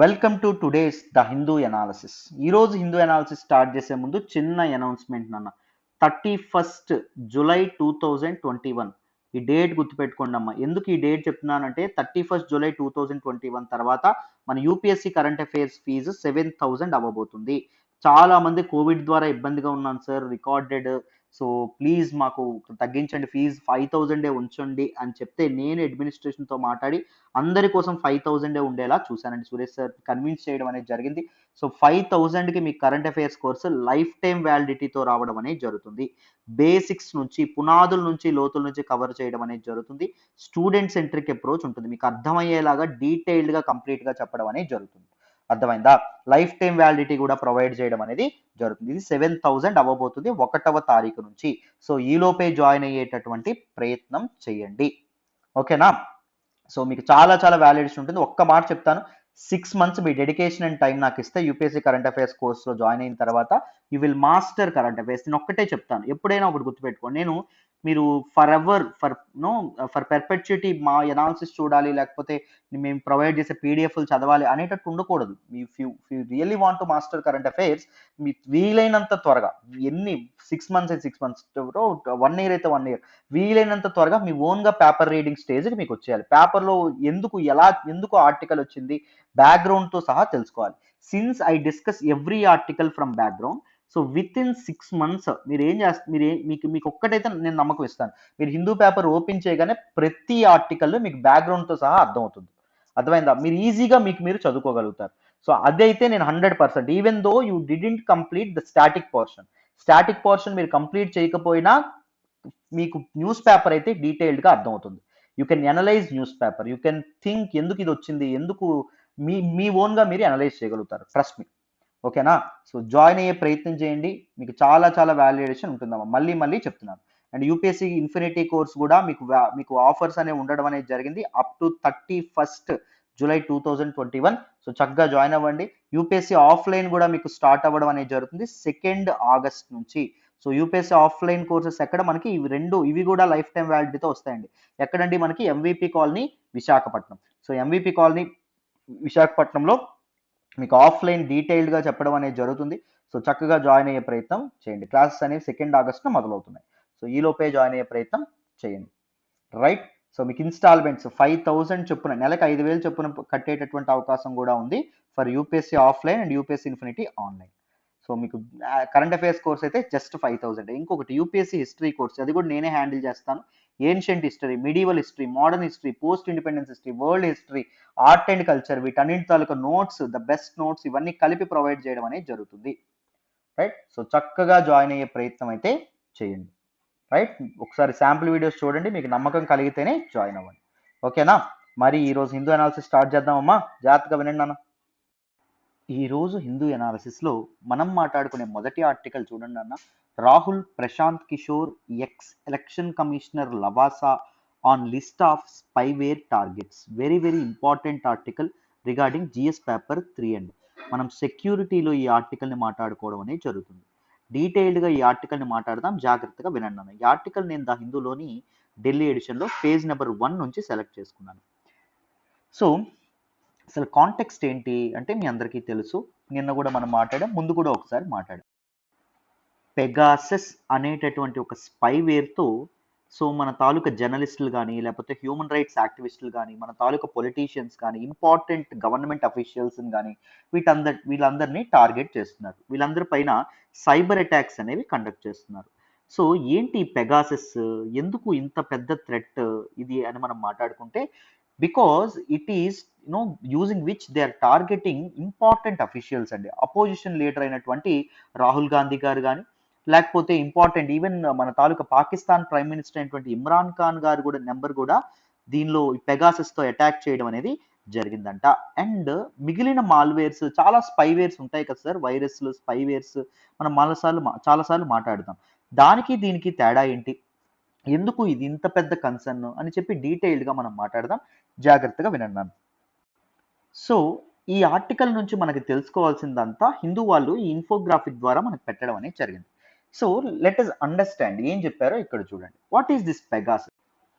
Welcome to today's the Hindu analysis. ఈరోజు Hindu analysis start చేసే ముందు చిన్న అనౌన్స్మెంట్ నాన్న. 31 జూలై 2021 ఈ డేట్ గుర్తుపెట్టుకోండి అమ్మా. ఎందుకు ఈ డేట్ చెప్తున్నానంటే 31 జూలై 2021 తర్వాత మన యూపీఎస్సీ కరెంట్ అఫైర్స్ ఫీజు 7,000 అవ్వబోతుంది. చాలా మంది కోవిడ్ ద్వారా ఇబ్బందిగా ఉన్నాను సార్, రికార్డెడ్, సో ప్లీజ్ మాకు తగ్గించండి, ఫీజు 5,000 ఉంచండి అని చెప్తే నేను అడ్మినిస్ట్రేషన్తో మాట్లాడి అందరి కోసం 5,000 ఉండేలా చూశానండి. సురేష్ సార్ కన్విన్స్ చేయడం అనేది జరిగింది. సో 5,000కి మీ current affairs course life time వ్యాలిడిటీతో రావడం అనేది జరుగుతుంది. బేసిక్స్ నుంచి, పునాదుల నుంచి, లోతుల నుంచి కవర్ చేయడం అనేది జరుగుతుంది. స్టూడెంట్ సెంట్రిక్ అప్రోచ్ ఉంటుంది, మీకు అర్థమయ్యేలాగా డీటెయిల్డ్గా కంప్లీట్గా చెప్పడం అనేది జరుగుతుంది. అర్థమైందా? లైఫ్ టైం వ్యాలిడిటీ కూడా ప్రొవైడ్ చేయడం అనేది జరుగుతుంది. ఇది 7,000 అవ్వబోతుంది 1వ తారీఖు నుంచి. సో ఈలోపే జాయిన్ అయ్యేటటువంటి ప్రయత్నం చేయండి, ఓకేనా? సో మీకు చాలా వ్యాలిడేషన్ ఉంటుంది. ఒక్క మాట చెప్తాను, 6 months me dedication and time నాకు ఇస్తే యూపీఎస్సీ కరెంట్ అఫైర్స్ కోర్సులో జాయిన్ అయిన తర్వాత you will master current affairs. నేను ఒక్కటే చెప్తాను, ఎప్పుడైనా ఒకటి గుర్తుపెట్టుకోండి, నేను మీరు ఫర్ పెర్పెచ్యుటీ మా ఎనాలిసిస్ చూడాలి, లేకపోతే మేము ప్రొవైడ్ చేసే పీడిఎఫ్లు చదవాలి అనేటట్టు ఉండకూడదు. If you really want to master current affairs, మీ వీలైనంత త్వరగా, ఎన్ని 6 months అయితే 6 months, 1 year అయితే 1 year, వీలైనంత త్వరగా మీ ఓన్గా పేపర్ రీడింగ్ స్టేజ్కి మీకు వచ్చేయాలి. పేపర్లో ఎందుకు ఆర్టికల్ వచ్చింది, బ్యాక్గ్రౌండ్తో సహా తెలుసుకోవాలి. Since I discuss every article from background, so with in 6 months మీరు ఏం చేస్తారు, మీకు ఒక్కటైతే నేను నమ్మకం ఇస్తాను, మీరు హిందూ పేపర్ ఓపెన్ చేయగానే ప్రతి ఆర్టికల్ మీకు బ్యాక్గ్రౌండ్తో సహా అర్థమవుతుంది. అర్థమైందా? మీరు ఈజీగా మీరు చదువుకోగలుగుతారు. సో అదైతే నేను 100%, even though you didn't complete the static portion మీరు కంప్లీట్ చేయకపోయినా మీకు న్యూస్ పేపర్ అయితే డీటెయిల్డ్గా అర్థమవుతుంది. You can analyse news paper, you can think ఎందుకు ఇది వచ్చింది, ఎందుకు మీ ఓన్గా మీరు అనలైజ్ చేయగలుగుతారు. ట్రస్ట్ మీ, ఓకేనా? సో జాయిన్ అయ్యే ప్రయత్నం చేయండి, మీకు చాలా వాల్యుయేషన్ ఉంటుందమ్మా. మళ్ళీ చెప్తున్నాను. అండ్ యూపీఎస్సీ ఇన్ఫినిటీ కోర్స్ కూడా మీకు ఆఫర్స్ అనేవి ఉండడం అనేది జరిగింది అప్ టు 31 జూలై 2021. సో చక్కగా జాయిన్ అవ్వండి. యూపీఎస్సీ ఆఫ్లైన్ కూడా మీకు స్టార్ట్ అవ్వడం అనేది జరుగుతుంది 2 ఆగస్ట్ నుంచి. సో యూపీఎస్సీ ఆఫ్లైన్ కోర్సెస్ ఎక్కడ, మనకి ఇవి కూడా లైఫ్ టైం వ్యాలిడిటీతో వస్తాయండి. ఎక్కడండి? మనకి MVP colony Visakhapatnam. So MVP colony విశాఖపట్నంలో మీకు ఆఫ్లైన్ డీటెయిల్డ్గా చెప్పడం అనేది జరుగుతుంది. సో చక్కగా జాయిన్ అయ్యే ప్రయత్నం చేయండి. క్లాసెస్ అనేవి 2 ఆగస్టున మొదలవుతున్నాయి. సో ఈలోపే జాయిన్ అయ్యే ప్రయత్నం చేయండి, రైట్? సో మీకు ఇన్స్టాల్మెంట్స్ 5,000 చొప్పున, నెలకు 5,000 చొప్పున కట్టేటటువంటి అవకాశం కూడా ఉంది for UPSC offline and UPSC infinity online. So మీకు కరెంట్ అఫైర్స్ కోర్స్ అయితే జస్ట్ 5,000. ఇంకొకటి యూపీఎస్సీ హిస్టరీ కోర్స్, అది కూడా నేనే హ్యాండిల్ చేస్తాను. Ancient history, medieval history, modern history, post independence history, world history, art and culture, వీటన్నింటి తాలూకా నోట్స్, ద బెస్ట్ నోట్స్ ఇవన్నీ కలిపి ప్రొవైడ్ చేయడం అనేది జరుగుతుంది, రైట్? సో చక్కగా జాయిన్ అయ్యే ప్రయత్నం అయితే చేయండి, రైట్? ఒకసారి శాంపుల్ వీడియోస్ చూడండి, మీకు నమ్మకం కలిగితేనే జాయిన్ అవ్వండి, ఓకేనా? మరి ఈరోజు హిందూ అనాలిసిస్ స్టార్ట్ చేద్దామమ్మా, జాగ్రత్తగా వినండి అన్న. ఈరోజు హిందూ ఎనాలిసిస్లో మనం మాట్లాడుకునే మొదటి ఆర్టికల్ చూడండి అన్న. Rahul Prashant Kishor ex election commissioner Lavasa on list of spyware targets. Very important article regarding GS paper 3 and మనం సెక్యూరిటీలో ఈ ఆర్టికల్ని మాట్లాడుకోవడం అనేది జరుగుతుంది. డీటెయిల్డ్గా ఈ ఆర్టికల్ని మాట్లాడదాం, జాగ్రత్తగా వినండి అన్న. ఈ ఆర్టికల్ నేను ద హిందూలోని ఢిల్లీ ఎడిషన్లో పేజ్ నెంబర్ 1 నుంచి సెలెక్ట్ చేసుకున్నాను. సో అసలు కాంటెక్స్ట్ ఏంటి అంటే మీ అందరికీ తెలుసు, నిన్న కూడా మనం మాట్లాడాం, ముందు కూడా ఒకసారి మాట్లాడాం. పెగాసస్ అనేటటువంటి ఒక స్పైవేర్తో సో మన తాలూకా జర్నలిస్టులు కానీ, లేకపోతే హ్యూమన్ రైట్స్ యాక్టివిస్టులు కానీ, మన తాలూకా పొలిటీషియన్స్ కానీ, ఇంపార్టెంట్ గవర్నమెంట్ అఫీషియల్స్ని కానీ వీళ్ళందరినీ టార్గెట్ చేస్తున్నారు. వీళ్ళందరి పైన సైబర్ అటాక్స్ అనేవి కండక్ట్ చేస్తున్నారు. సో ఏంటి పెగాసస్, ఎందుకు ఇంత పెద్ద థ్రెట్ ఇది అని మనం మాట్లాడుకుంటే, because it is using which they are targeting important officials అండి. అపోజిషన్ లీడర్ అయినటువంటి రాహుల్ గాంధీ గారు కానీ, లేకపోతే ఇంపార్టెంట్ ఈవెన్ మన తాలూకా పాకిస్తాన్ ప్రైమ్ మినిస్టర్ అయినటువంటి ఇమ్రాన్ ఖాన్ గారు కూడా నెంబర్ కూడా దీనిలో పెగాసస్తో అటాక్ చేయడం అనేది జరిగిందంట. అండ్ మిగిలిన మాల్వేర్స్, చాలా స్పైవేర్స్ ఉంటాయి కదా సార్, వైరస్లు, స్పైవేర్స్, మనం చాలాసార్లు మాట్లాడుతాం. దానికి దీనికి తేడా ఏంటి, ఎందుకు ఇది ఇంత పెద్ద కన్సర్న్ అని చెప్పి డీటెయిల్డ్గా మనం మాట్లాడదాం, జాగ్రత్తగా వినండి. సో ఈ ఆర్టికల్ నుంచి మనకి తెలుసుకోవాల్సిందంతా హిందూ వాళ్ళు ఈ ఇన్ఫోగ్రాఫిక్ ద్వారా మనకు పెట్టడం అనేది జరిగింది. సో లెట్ us అండర్స్టాండ్ ఏం చెప్పారో ఇక్కడ చూడండి. What is this Pegasus?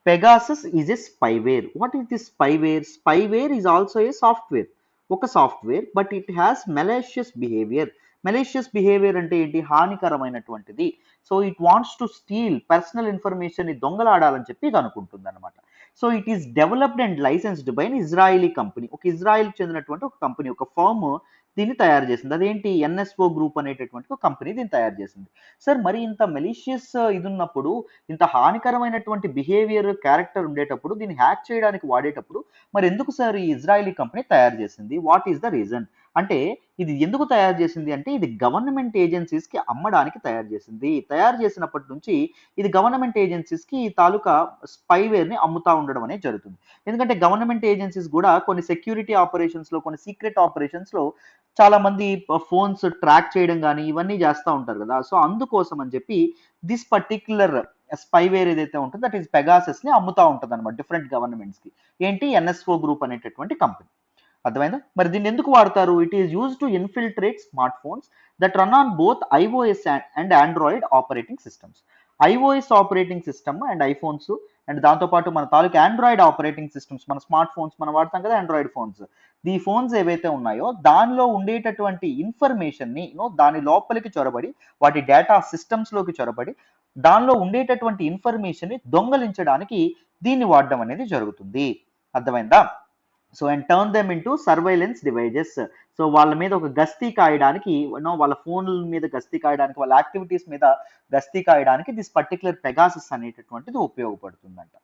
Pegasus is a spyware. What is this spyware? Spyware is also a software. ఒక software, but it has malicious behaviour. Malicious behaviour అంటే ఏంటి? హానికరమైనటువంటిది. So it wants to steal personal information ని దొంగలాడాలని చెప్పి ఇది అనుకుంటుంది అనమాట. So it is developed and licensed by an Israeli company. ఒక ఇజ్రాయిల్ చెందినటువంటి ఒక కంపెనీ, ఒక ఫర్మ్ దీన్ని తయారు చేసింది. అదేంటి? ఎన్ఎస్ఓ గ్రూప్ అనేటటువంటి ఒక కంపెనీ దీన్ని తయారు చేసింది. సార్ మరి ఇంత మెలీషియస్ ఇది ఉన్నప్పుడు, ఇంత హానికరమైనటువంటి బిహేవియర్ క్యారెక్టర్ ఉండేటప్పుడు, దీన్ని హ్యాక్ చేయడానికి వాడేటప్పుడు మరి ఎందుకు సార్ ఈ ఇజ్రాయిలీ కంపెనీ తయారు చేసింది? What is the reason? అంటే ఇది ఎందుకు తయారు చేసింది అంటే, ఇది గవర్నమెంట్ ఏజెన్సీస్కి అమ్మడానికి తయారు చేసింది. తయారు చేసినప్పటి నుంచి ఇది గవర్నమెంట్ ఏజెన్సీస్కి ఈ తాలూకా స్పైవేర్ని అమ్ముతా ఉండడం అనేది జరుగుతుంది. ఎందుకంటే గవర్నమెంట్ ఏజెన్సీస్ కూడా కొన్ని సెక్యూరిటీ ఆపరేషన్స్లో, కొన్ని సీక్రెట్ ఆపరేషన్స్లో చాలా మంది ఫోన్స్ ట్రాక్ చేయడం కానీ ఇవన్నీ చేస్తూ ఉంటారు కదా. సో అందుకోసం అని చెప్పి దిస్ పర్టిక్యులర్ స్పైవేర్ ఏదైతే ఉంటుందో దట్ ఈస్ పెగాసస్ ని అమ్ముతా ఉంటుంది అనమాట డిఫరెంట్ గవర్నమెంట్స్ కి. ఏంటి? ఎన్ఎస్ఓ గ్రూప్ అనేటటువంటి కంపెనీ. అర్థమైందా? మరి దీన్ని ఎందుకు వాడతారు? It is use to infiltrate smart phones that run on both iOS and Android operating systems. IOS operating system and iPhones and దాంతోపాటు మన తాలూకు ఆండ్రాయిడ్ ఆపరేటింగ్ సిస్టమ్స్, మన స్మార్ట్ ఫోన్స్ మనం వాడతాం కదా, ఆండ్రాయిడ్ ఫోన్స్. ఈ ఫోన్స్ ఏవైతే ఉన్నాయో దానిలో ఉండేటటువంటి ఇన్ఫర్మేషన్ ని దాని లోపలికి చొరబడి, వాటి డేటా సిస్టమ్స్ లోకి చొరబడి, దానిలో ఉండేటటువంటి ఇన్ఫర్మేషన్ ని దొంగలించడానికి దీన్ని వాడడం అనేది జరుగుతుంది. అర్థమైందా? So and turn them into surveillance devices. So వాళ్ళ మీద ఒక గస్తీ కాయడానికి, వాళ్ళ ఫోన్ల మీద గస్తీ కాయడానికి, వాళ్ళ యాక్టివిటీస్ మీద గస్తీ కాయడానికి దిస్ పర్టికులర్ పెగాసస్ అనేటటువంటిది ఉపయోగపడుతుందంట.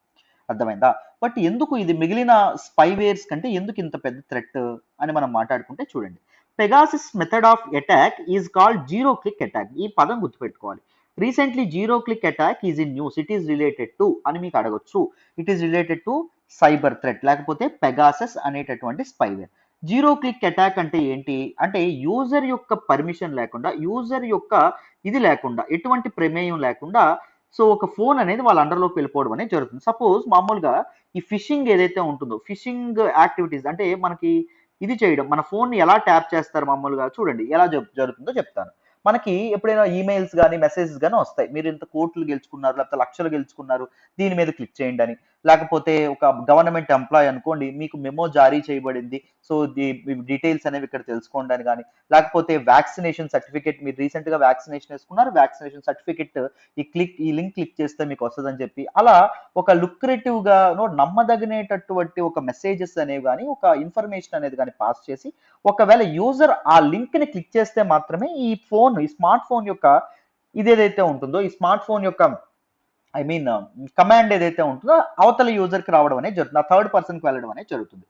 అర్థమైందా? బట్ ఎందుకు ఇది మిగిలిన స్పైవేర్స్ కంటే ఎందుకు ఇంత పెద్ద థ్రెట్ అని మనం మాట్లాడుకుంటే చూడండి, Pegasus method of attack is called zero click attack. ఈ పదం గుర్తుపెట్టుకోవాలి. Recently zero click attack is in news. It is related to అని మీకు అడగొచ్చు. It is related to cyber threat, లేకపోతే పెగాసస్ అనేటటువంటి స్పైవేర్. జీరో క్లిక్ అటాక్ అంటే ఏంటి అంటే, యూజర్ యొక్క పర్మిషన్ లేకుండా, యూజర్ యొక్క ఇది లేకుండా, ఎటువంటి ప్రమేయం లేకుండా సో ఒక ఫోన్ అనేది వాళ్ళ అండర్లోకి వెళ్ళిపోవడం అనేది జరుగుతుంది. సపోజ్ మామూలుగా ఈ ఫిషింగ్ ఏదైతే ఉంటుందో, ఫిషింగ్ యాక్టివిటీస్ అంటే మనకి ఇది చేయడం, మన ఫోన్ని ఎలా ట్యాప్ చేస్తారు మామూలుగా చూడండి ఎలా జరుగుతుందో చెప్తాను. మనకి ఎప్పుడైనా ఈమెయిల్స్ కానీ మెసేజెస్ కానీ వస్తాయి, మీరు ఇంత కోట్లు గెలుచుకున్నారు, లేకపోతే లక్షలు గెలుచుకున్నారు, దీని మీద క్లిక్ చేయండి అని. లేకపోతే ఒక గవర్నమెంట్ ఎంప్లాయ్ అనుకోండి, మీకు మెమో జారీ చేయబడింది, సో డీటెయిల్స్ అనేవి ఇక్కడ తెలుసుకోండి అని కానీ, లేకపోతే వ్యాక్సినేషన్ సర్టిఫికేట్, మీరు రీసెంట్గా వ్యాక్సినేషన్ వేసుకున్నారు, వ్యాక్సినేషన్ సర్టిఫికేట్ ఈ లింక్ క్లిక్ చేస్తే మీకు వస్తుందని చెప్పి, అలా ఒక లుక్రేటివ్ గా నమ్మదగినటువంటి ఒక మెసేజెస్ అనేవి కానీ, ఒక ఇన్ఫర్మేషన్ అనేది కానీ పాస్ చేసి, ఒకవేళ యూజర్ ఆ లింక్ ని క్లిక్ చేస్తే మాత్రమే ఈ స్మార్ట్ ఫోన్ యొక్క ఇదేదైతే ఉంటుందో, ఈ స్మార్ట్ ఫోన్ యొక్క ఐ మీన్ కమాండ్ ఏదైతే ఉంటుందో అవతల యూజర్ కి రావడం అనేది జరుగుతుంది, ఆ థర్డ్ పర్సన్ కి వెళ్ళడం అనేది జరుగుతుంది.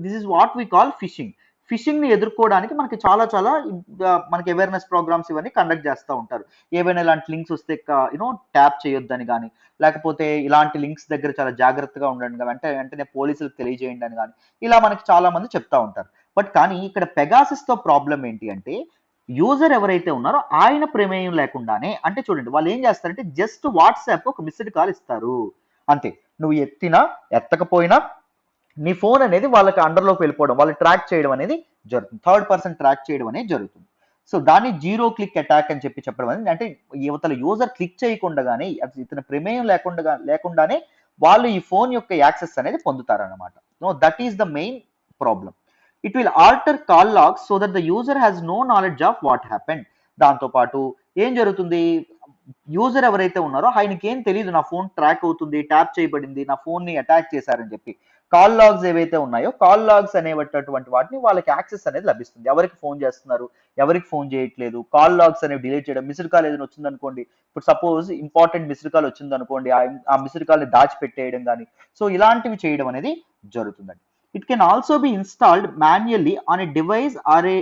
This is what we call fishing. Fishing ని ఎదుర్కోవడానికి మనకి చాలా మనకి అవేర్నెస్ ప్రోగ్రామ్స్ ఇవన్నీ కండక్ట్ చేస్తూ ఉంటారు. ఏవైనా ఇలాంటి లింక్స్ వస్తే ట్యాప్ చేయొద్దని కానీ, లేకపోతే ఇలాంటి లింక్స్ దగ్గర చాలా జాగ్రత్తగా ఉండండి కానీ, వెంటనే పోలీసులకు తెలియజేయండి అని కానీ, ఇలా మనకి చాలా మంది చెప్తా ఉంటారు. బట్ కానీ ఇక్కడ పెగాసిస్ తో ప్రాబ్లం ఏంటి అంటే, యూజర్ ఎవరైతే ఉన్నారో ఆయన ప్రమేయం లేకుండానే, అంటే చూడండి వాళ్ళు ఏం చేస్తారంటే జస్ట్ వాట్సాప్ ఒక మిస్డ్ కాల్ ఇస్తారు అంతే. నువ్వు ఎత్తినా ఎత్తకపోయినా నీ ఫోన్ అనేది వాళ్ళకి అండర్లోకి వెళ్ళిపోవడం, వాళ్ళు ట్రాక్ చేయడం అనేది జరుగుతుంది, థర్డ్ పర్సన్ ట్రాక్ చేయడం అనేది జరుగుతుంది. సో దాన్ని జీరో క్లిక్ అటాక్ అని చెప్పడం అనేది, అంటే యువతల యూజర్ క్లిక్ చేయకుండానే, ఇతని ప్రమేయం లేకుండానే వాళ్ళు ఈ ఫోన్ యొక్క యాక్సెస్ అనేది పొందుతారన్నమాట. That is the main problem. It will alter call logs so that the user has no knowledge of what happened. దాంతో పాటు ఏం జరుగుతుంది, యూజర్ ఎవరైతే ఉన్నారో ఆయనకి ఏం తెలియదు, నా ఫోన్ ట్రాక్ అవుతుంది, ట్యాప్ చేయబడింది, నా ఫోన్ ని అటాక్ చేశారని చెప్పి. కాల్ లాగ్స్ ఏవైతే ఉన్నాయో, కాల్ లాగ్స్ అనేటటువంటి వాటిని వాళ్ళకి యాక్సెస్ అనేది లభిస్తుంది. ఎవరికి ఫోన్ చేస్తున్నారు, ఎవరికి ఫోన్ చేయట్లేదు, కాల్ లాగ్స్ అనేవి డిలీట్ చేయడం. మిస్డ్ కాల్ ఏదైనా వచ్చింది అనుకోండి, ఇప్పుడు సపోజ్ ఇంపార్టెంట్ మిస్డ్ కాల్ వచ్చింది అనుకోండి, ఆ మిస్డ్ కాల్ ని దాచిపెట్టేయడం కానీ, సో ఇలాంటివి చేయడం అనేది జరుగుతుందండి. It can also be installed manually on a device are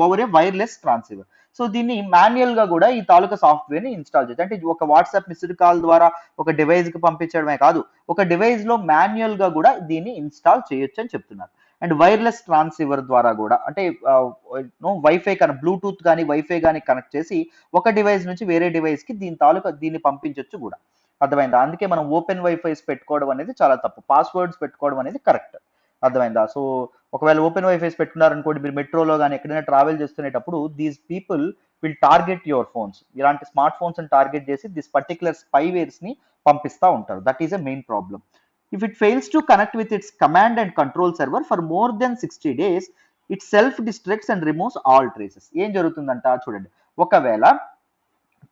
over a wireless transceiver. So దీన్ని మాన్యువల్ గా కూడా ఈ తాలూకా సాఫ్ట్వేర్ ని ఇన్స్టాల్ చేయొచ్చు. అంటే ఒక వాట్సాప్ మిస్డ్ కాల్ ద్వారా ఒక డివైస్ కి పంపించడమే కాదు, ఒక డివైస్ లో మాన్యువల్ గా కూడా దీన్ని ఇన్స్టాల్ చేయొచ్చు అని చెప్తున్నారు. అండ్ వైర్లెస్ ట్రాన్స్సీవర్ ద్వారా కూడా, అంటే వైఫై కానీ, బ్లూటూత్ కానీ వైఫై కానీ కనెక్ట్ చేసి ఒక డివైస్ నుంచి వేరే డివైస్ కి దీన్ని పంపించవచ్చు కూడా. అర్థమైందా? అందుకే మనం ఓపెన్ వైఫైస్ పెట్టుకోవడం అనేది చాలా తప్పు, పాస్వర్డ్స్ పెట్టుకోవడం అనేది కరెక్ట్. అర్థమైందా? సో ఒకవేళ ఓపెన్ వైఫైస్ పెట్టుకున్నారనుకోండి, మీరు మెట్రోలో కానీ ఎక్కడైనా ట్రావెల్ చేస్తునేటప్పుడు these people will target your phones. ఇలాంటి స్మార్ట్ ఫోన్స్ ని టార్గెట్ చేసి దిస్ పర్టికులర్ స్పైవేర్స్ ని పంపిస్తూ ఉంటారు. That is a main problem. If it fails to connect with its command and control server for more than 60 days itself destructs and removes all traces. ఏం జరుగుతుందంట చూడండి, ఒకవేళ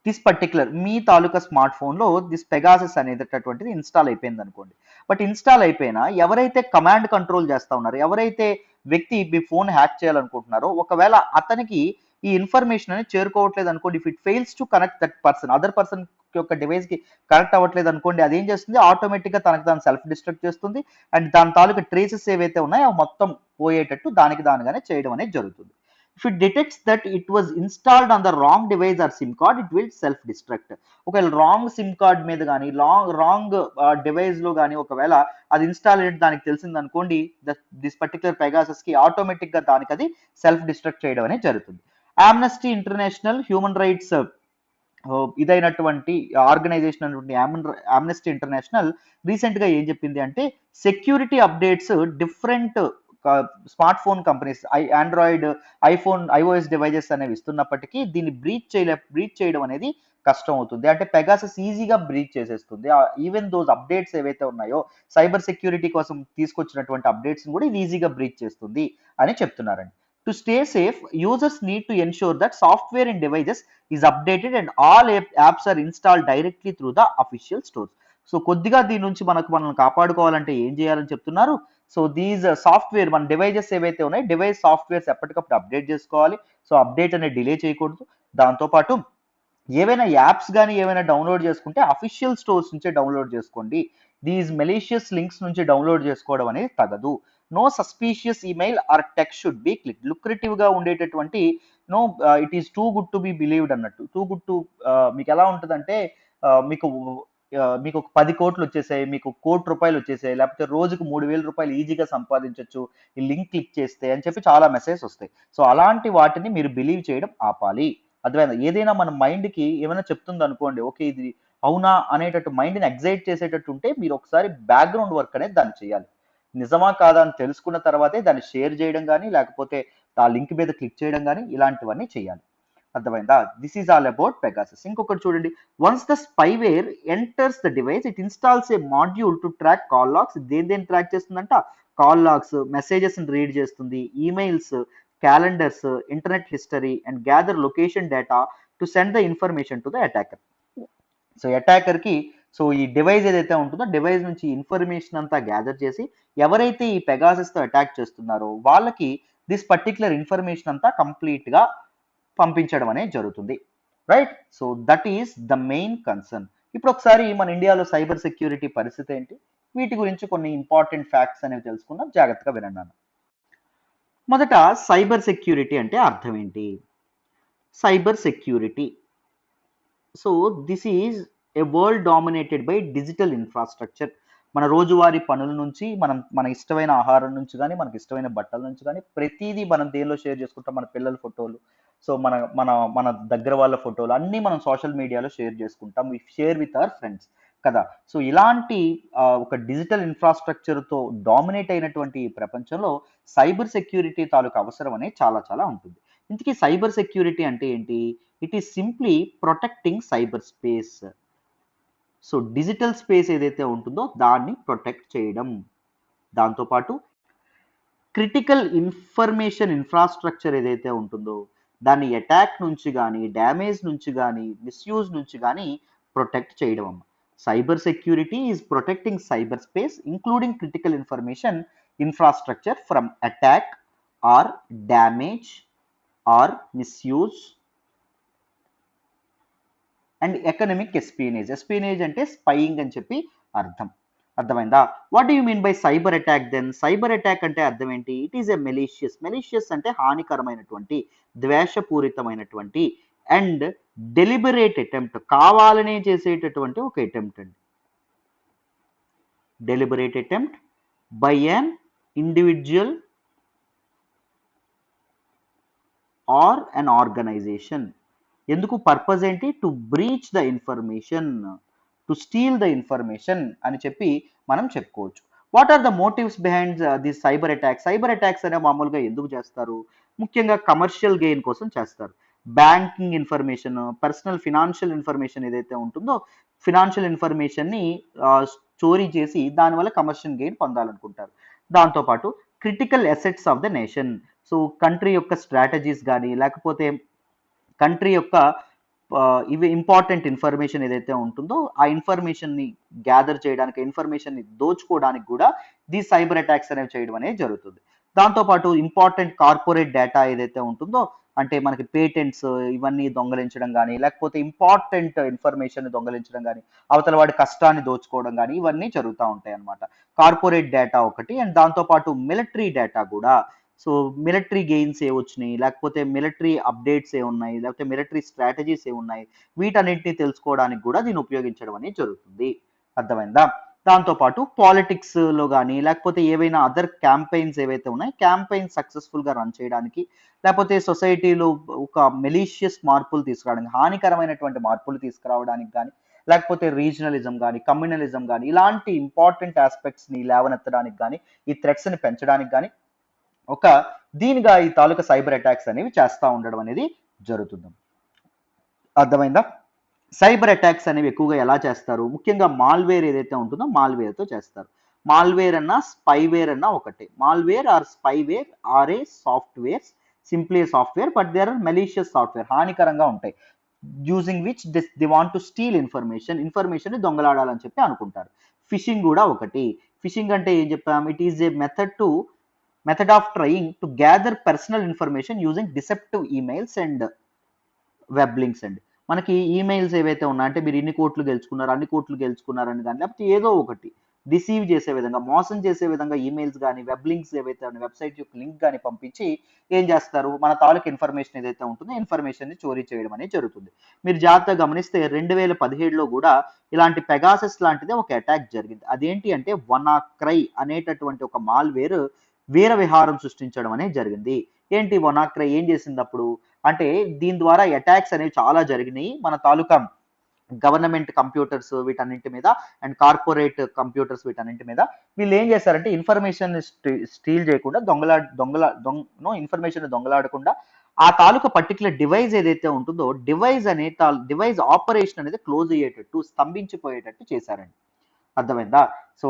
this particular మీ తాలూకా smart ఫోన్లో దిస్ పెగాసస్ అనేటటువంటిది install అయిపోయింది అనుకోండి. బట్ ఇన్స్టాల్ అయిపోయినా ఎవరైతే కమాండ్ కంట్రోల్ చేస్తా ఉన్నారో, ఎవరైతే వ్యక్తి మీ ఫోన్ హ్యాక్ చేయాలనుకుంటున్నారో, ఒకవేళ అతనికి ఈ ఇన్ఫర్మేషన్ అనేది చేరుకోవట్లేదు అనుకోండి, if it fails to connect that person, other person యొక్క డివైస్ కి కనెక్ట్ అవ్వట్లేదు అనుకోండి, అదేం చేస్తుంది, ఆటోమేటిక్ గా తనకు దాన్ని సెల్ఫ్ డిస్ట్రక్ట్ చేస్తుంది. అండ్ దాని తాలూకా ట్రేసెస్ ఏవైతే ఉన్నాయో అవి మొత్తం పోయేటట్టు దానిగానే చేయడం అనేది జరుగుతుంది. If it detects that it was installed on the wrong device or SIM card, it will self destruct. ఒకవేళ రాంగ్ సిమ్ కార్డ్ మీద కానీ రాంగ్ డివైస్ లో కానీ ఒకవేళ అది ఇన్స్టాల్ అయ్యేది దానికి తెలిసింది అనుకోండి, దిస్ పర్టికులర్ పెగాసస్ కి ఆటోమేటిక్ గా దానికి అది సెల్ఫ్ డిస్ట్రక్ట్ చేయడం అనేది జరుగుతుంది. ఆమ్నెస్టీ ఇంటర్నేషనల్ హ్యూమన్ రైట్స్ ఇదైనటువంటి ఆర్గనైజేషన్ అనేటువంటి ఆమ్నెస్టీ ఇంటర్నేషనల్ రీసెంట్ గా ఏం చెప్పింది అంటే, security updates different smart phone companies Android, iPhone, iOS devices అనేవి ఇస్తున్నప్పటికీ దీన్ని బ్రీచ్ చేయడం అనేది కష్టం అవుతుంది. అంటే పెగాసస్ ఈజీగా బ్రీచ్ చేసేస్తుంది. ఈవెన్ దోస్ అప్డేట్స్ ఏవైతే ఉన్నాయో, సైబర్ సెక్యూరిటీ కోసం తీసుకొచ్చినటువంటి అప్డేట్స్ కూడా ఇది ఈజీగా బ్రీచ్ చేస్తుంది అని చెప్తున్నారండి. To stay safe, users need to ensure that software in devices is updated and all apps are install directly through the official stores. So కొద్దిగా దీని నుంచి మనల్ని కాపాడుకోవాలంటే ఏం చేయాలని చెప్తున్నారు. సో దీస్ సాఫ్ట్వేర్, మన డివైజెస్ ఏవైతే ఉన్నాయో, డివైస్ సాఫ్ట్వేర్స్ ఎప్పటికప్పుడు అప్డేట్ చేసుకోవాలి. సో అప్డేట్ అనేది డిలే చేయకూడదు. దాంతోపాటు ఏవైనా యాప్స్ కానీ ఏమైనా డౌన్లోడ్ చేసుకుంటే అఫీషియల్ స్టోర్స్ నుంచే డౌన్లోడ్ చేసుకోండి. దీస్ మెలీషియస్ లింక్స్ నుంచి డౌన్లోడ్ చేసుకోవడం అనేది తగదు. No suspicious email or text should be click. Lucrative గా ఉండేటటువంటి no, it is too good to be believed అన్నట్టు. టూ గుడ్ టు, మీకు ఎలా ఉంటుందంటే, మీకు మీకు ఒక 10 కోట్లు వచ్చేసాయి, మీకు ₹1,00,00,000 వచ్చేసాయి, లేకపోతే రోజుకు ₹3,000 ఈజీగా సంపాదించవచ్చు ఈ లింక్ క్లిక్ చేస్తే అని చెప్పి చాలా మెసేజ్ వస్తాయి. సో అలాంటి వాటిని మీరు బిలీవ్ చేయడం ఆపాలి. అర్థమైందా? ఏదైనా మన మైండ్ కి ఏమైనా చెప్తుంది అనుకోండి, ఓకే ఇది అవునా అనేటట్టు మైండ్ ని ఎగ్జైట్ చేసేటట్టు ఉంటే మీరు ఒకసారి బ్యాక్గ్రౌండ్ వర్క్ అనేది దాన్ని చేయాలి. నిజమా కాదా అని తెలుసుకున్న తర్వాతే దాన్ని షేర్ చేయడం కానీ, లేకపోతే ఆ లింక్ మీద క్లిక్ చేయడం కానీ, ఇలాంటివన్నీ చేయాలి. అర్థమైందా? This is all about Pegasus. ఇంకొకటి చూడండి, once the spyware enters the device it installs a module to track call logs. దేని ట్రాక్ చేస్తుందంట? కాల్ లాగ్స్, మెసేజెస్ రీడ్ చేస్తుంది, emails, calendars, internet history and gather location data to send the information to the attacker. So attacker కి, so ఈ device ఏదైతే ఉంటుందో device నుంచి information అంతా gather చేసి ఎవరైతే ఈ పెగాసస్ తో అటాక్ చేస్తున్నారో వాళ్ళకి దిస్ పర్టికులర్ ఇన్ఫర్మేషన్ అంతా కంప్లీట్ గా పంపించడం అనేది జరుగుతుంది. Right? So that is the main concern. ఇప్పుడు ఒకసారి మన ఇండియాలో సైబర్ సెక్యూరిటీ పరిస్థితి ఏంటి, వీటి గురించి కొన్ని ఇంపార్టెంట్ ఫ్యాక్ట్స్ అనేవి తెలుసుకుందాం. జాగ్రత్తగా వినండి. మొదట సైబర్ సెక్యూరిటీ అంటే అర్థం ఏంటి? Cyber security, so this is A world dominated by digital infrastructure. మన రోజువారీ పనుల నుంచి, మన ఇష్టమైన ఆహారం నుంచి కానీ, మనకి ఇష్టమైన బట్టల నుంచి కానీ, ప్రతిదీ మనం దేనిలో షేర్ చేసుకుంటాం? మన పిల్లల ఫోటోలు, సో మన మన మన దగ్గర వాళ్ళ ఫోటోలు అన్నీ మనం సోషల్ మీడియాలో షేర్ చేసుకుంటాం. We share with our friends కదా. సో ఇలాంటి ఒక డిజిటల్ ఇన్ఫ్రాస్ట్రక్చర్తో డామినేట్ అయినటువంటి ఈ ప్రపంచంలో సైబర్ సెక్యూరిటీ తాలూకు అవసరం అనేది చాలా చాలా ఉంటుంది. ఇంతకీ సైబర్ సెక్యూరిటీ అంటే ఏంటి? It is simply protecting cyber space. So digital space ఏదైతే ఉంటుందో దాన్ని ప్రొటెక్ట్ చేయడం. దాంతోపాటు క్రిటికల్ ఇన్ఫర్మేషన్ ఇన్ఫ్రాస్ట్రక్చర్ ఏదైతే ఉంటుందో దాన్ని అటాక్ నుంచి కానీ, డ్యామేజ్ నుంచి కానీ, మిస్యూజ్ నుంచి కానీ ప్రొటెక్ట్ చేయడం. Cyber security is protecting cyber space including critical information infrastructure from attack or damage or misuse and economic espionage. Espionage అంటే స్పైయింగ్ అని చెప్పి అర్థం. అర్థమైందా? What do you mean by cyber attack then? Cyber attack అంటే అర్థం ఏంటి? It is a malicious. Malicious అంటే హానికరమైనటువంటి, ద్వేషపూరితమైనటువంటి అండ్ డెలిబరేట్ అటెంప్ట్, కావాలనే చేసేటటువంటి ఒక అటెంప్ట్ అండి. Deliberate attempt by an individual or an organisation. ఎందుకు? పర్పస్ ఏంటి? To breach the information, to steal the information అని చెప్పి మనం చెప్పుకోవచ్చు. What are the motives behind this cyber attacks? Cyber attacks అనే మామూలుగా ఎందుకు చేస్తారు? ముఖ్యంగా కమర్షియల్ గెయిన్ కోసం చేస్తారు. Banking information, personal financial information ఏదైతే ఉంటుందో ఫినాన్షియల్ ఇన్ఫర్మేషన్ని చోరీ చేసి దానివల్ల కమర్షియల్ గెయిన్ పొందాలనుకుంటారు. దాంతోపాటు critical assets of the nation, so country యొక్క స్ట్రాటజీస్ కానీ లేకపోతే కంట్రీ యొక్క ఇవి ఇంపార్టెంట్ ఇన్ఫర్మేషన్ ఏదైతే ఉంటుందో ఆ ఇన్ఫర్మేషన్ని గ్యాదర్ చేయడానికి, ఇన్ఫర్మేషన్ని దోచుకోవడానికి కూడా ఈ సైబర్ అటాక్స్ అనేవి చేయడం అనేది జరుగుతుంది. దాంతోపాటు ఇంపార్టెంట్ కార్పొరేట్ డేటా ఏదైతే ఉంటుందో అంటే మనకి పేటెంట్స్ ఇవన్నీ దొంగలించడం కానీ లేకపోతే ఇంపార్టెంట్ ఇన్ఫర్మేషన్ దొంగలించడం కానీ అవతల వాడి కష్టాన్ని దోచుకోవడం కానీ ఇవన్నీ జరుగుతూ ఉంటాయి అన్నమాట. కార్పొరేట్ డేటా ఒకటి, అండ్ దాంతోపాటు మిలిటరీ డేటా కూడా. సో మిలిటరీ గెయిన్స్ ఏ వచ్చినాయి, లేకపోతే మిలిటరీ అప్డేట్స్ ఏ ఉన్నాయి, లేకపోతే మిలిటరీ స్ట్రాటజీస్ ఏ ఉన్నాయి, వీటన్నిటిని తెలుసుకోవడానికి కూడా దీన్ని ఉపయోగించడం అనేది జరుగుతుంది. అర్థమైందా? దాంతోపాటు పాలిటిక్స్ లో కానీ లేకపోతే ఏవైనా అదర్ క్యాంపెయిన్స్ ఏవైతే ఉన్నాయి క్యాంపెయిన్ సక్సెస్ఫుల్ గా రన్ చేయడానికి, లేకపోతే సొసైటీలో ఒక మెలీషియస్ మార్పులు తీసుకురావడానికి, హానికరమైనటువంటి మార్పులు తీసుకురావడానికి కానీ, లేకపోతే రీజనలిజం కానీ కమ్యూనలిజం కానీ ఇలాంటి ఇంపార్టెంట్ ఆస్పెక్ట్స్ ని లేవనెత్తడానికి కానీ ఈ థ్రెట్స్ ని పెంచడానికి కానీ ఒక దీనిగా ఈ తాలూకా సైబర్ అటాక్స్ అనేవి చేస్తూ ఉండడం అనేది జరుగుతుంది. అర్థమైందా? సైబర్ అటాక్స్ అనేవి ఎక్కువగా ఎలా చేస్తారు? ముఖ్యంగా మాల్వేర్ ఏదైతే ఉంటుందో మాల్వేర్తో చేస్తారు. మాల్వేర్ అన్నా స్పైవేర్ అన్నా ఒకటే. Malware or spyware or a software, simply software but there are malicious software, హానికరంగా ఉంటాయి. Using which the want to steal information ని దొంగలాడాలని చెప్పి అనుకుంటారు. ఫిషింగ్ కూడా ఒకటి. ఫిషింగ్ అంటే ఏం చెప్పాం? It is a method of trying to gather personal information using deceptive emails and web links అండి. మనకి ఈమెయిల్స్ ఏవైతే ఉన్నాయో అంటే మీరు ఇన్ని కోట్లు గెలుచుకున్నారు, అన్ని కోట్లు గెలుచుకున్నారని కానీ లేకపోతే ఏదో ఒకటి డిసీవ్ చేసే విధంగా, మోసం చేసే విధంగా ఈమెయిల్స్ కానీ వెబ్ లింక్స్ ఏవైతే ఉన్నాయి వెబ్సైట్ యొక్క లింక్ కానీ పంపించి ఏం చేస్తారు, మన తాలూకు ఇన్ఫర్మేషన్ ఏదైతే ఉంటుందో ఇన్ఫర్మేషన్ ని చోరీ చేయడం అనేది జరుగుతుంది. మీరు జాగ్రత్తగా గమనిస్తే 2017లో కూడా ఇలాంటి పెగాసస్ లాంటిదే ఒక అటాక్ జరిగింది. అదేంటి అంటే వనాక్రై అనేటటువంటి ఒక మాల్వేర్ వీర విహారం సృష్టించడం అనేది జరిగింది. ఏంటి వనాక్రై ఏం చేసింది అప్పుడు అంటే దీని ద్వారా అటాక్స్ అనేవి చాలా జరిగినాయి మన తాలూకా గవర్నమెంట్ కంప్యూటర్స్ వీటన్నింటి మీద అండ్ కార్పొరేట్ కంప్యూటర్స్ వీటన్నింటి మీద. వీళ్ళు ఏం చేశారంటే ఇన్ఫర్మేషన్ స్టీల్ చేయకుండా ఇన్ఫర్మేషన్ దొంగలాడకుండా ఆ తాలూకా పర్టికులర్ డివైస్ ఏదైతే ఉంటుందో డివైస్ ఆపరేషన్ అనేది క్లోజ్ అయ్యేటట్టు, స్తంభించిపోయేటట్టు చేశారండి. అర్థమైందా? సో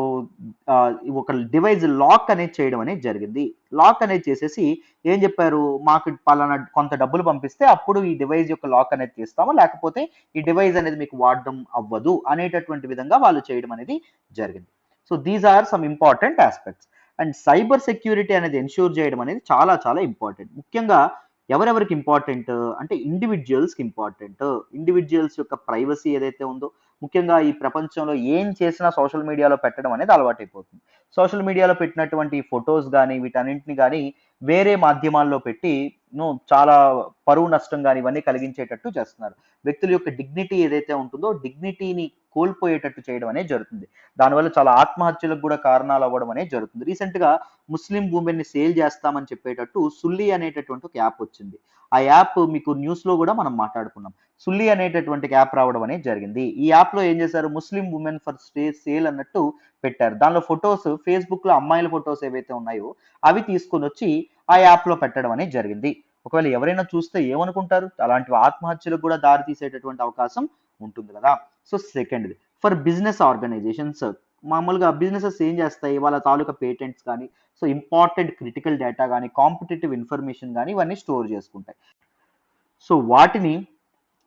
ఒక డివైస్ లాక్ అనేది చేయడం అనేది జరిగింది. లాక్ అనేది చేసేసి ఏం చెప్పారు, మాకు పలానా కొంత డబ్బులు పంపిస్తే అప్పుడు ఈ డివైస్ యొక్క లాక్ అనేది తీస్తాము, లేకపోతే ఈ డివైస్ అనేది మీకు వాడడం అవ్వదు అనేటటువంటి విధంగా వాళ్ళు చేయడం అనేది జరిగింది. So these are some important aspects. And cyber security అనేది ఎన్ష్యూర్ చేయడం అనేది చాలా చాలా ఇంపార్టెంట్. ముఖ్యంగా ఎవరెవరికి ఇంపార్టెంట్ అంటే ఇండివిజువల్స్కి ఇంపార్టెంట్. ఇండివిజువల్స్ యొక్క ప్రైవసీ ఏదైతే ఉందో, ముఖ్యంగా ఈ ప్రపంచంలో ఏం చేసినా సోషల్ మీడియాలో పెట్టడం అనేది అలవాటైపోతుంది. సోషల్ మీడియాలో పెట్టినటువంటి ఫొటోస్ కానీ వీటన్నింటిని కానీ వేరే మాధ్యమాల్లో పెట్టి చాలా పరువు నష్టం కానీ ఇవన్నీ కలిగించేటట్టు చేస్తున్నారు. వ్యక్తుల యొక్క డిగ్నిటీ ఏదైతే ఉంటుందో డిగ్నిటీని కోల్పోయేటట్టు చేయడం అనేది జరుగుతుంది. దానివల్ల చాలా ఆత్మహత్యలకు కూడా కారణాలు అవ్వడం అనేది జరుగుతుంది. రీసెంట్ గా ముస్లిం ఉమెన్ ని సేల్ చేస్తామని చెప్పేటట్టు సుల్లి అనేటటువంటి ఒక యాప్ వచ్చింది. ఆ యాప్ మీకు న్యూస్ లో కూడా మనం మాట్లాడుకున్నాం. సుల్లి అనేటటువంటి యాప్ రావడం అనేది జరిగింది. ఈ యాప్ లో ఏం చేశారు, ముస్లిం ఉమెన్ ఫర్ సేల్ అన్నట్టు పెట్టారు. దానిలో ఫొటోస్, ఫేస్బుక్ లో అమ్మాయిల ఫొటోస్ ఏవైతే ఉన్నాయో అవి తీసుకొని వచ్చి ఆ యాప్ లో పెట్టడం అనేది జరిగింది. ఒకవేళ ఎవరైనా చూస్తే ఏమనుకుంటారు, అలాంటి ఆత్మహత్యలకు కూడా దారి తీసేటటువంటి అవకాశం ఉంటుంది కదా. So second, for business organisations, మామూలుగా బిజినెసెస్ ఏం చేస్తాయి, వాళ్ళ తాలూకా పేటెంట్స్ కానీ సో ఇంపార్టెంట్ క్రిటికల్ డేటా కానీ కాంపిటేటివ్ ఇన్ఫర్మేషన్ కానీ ఇవన్నీ స్టోర్ చేసుకుంటాయి. సో వాటిని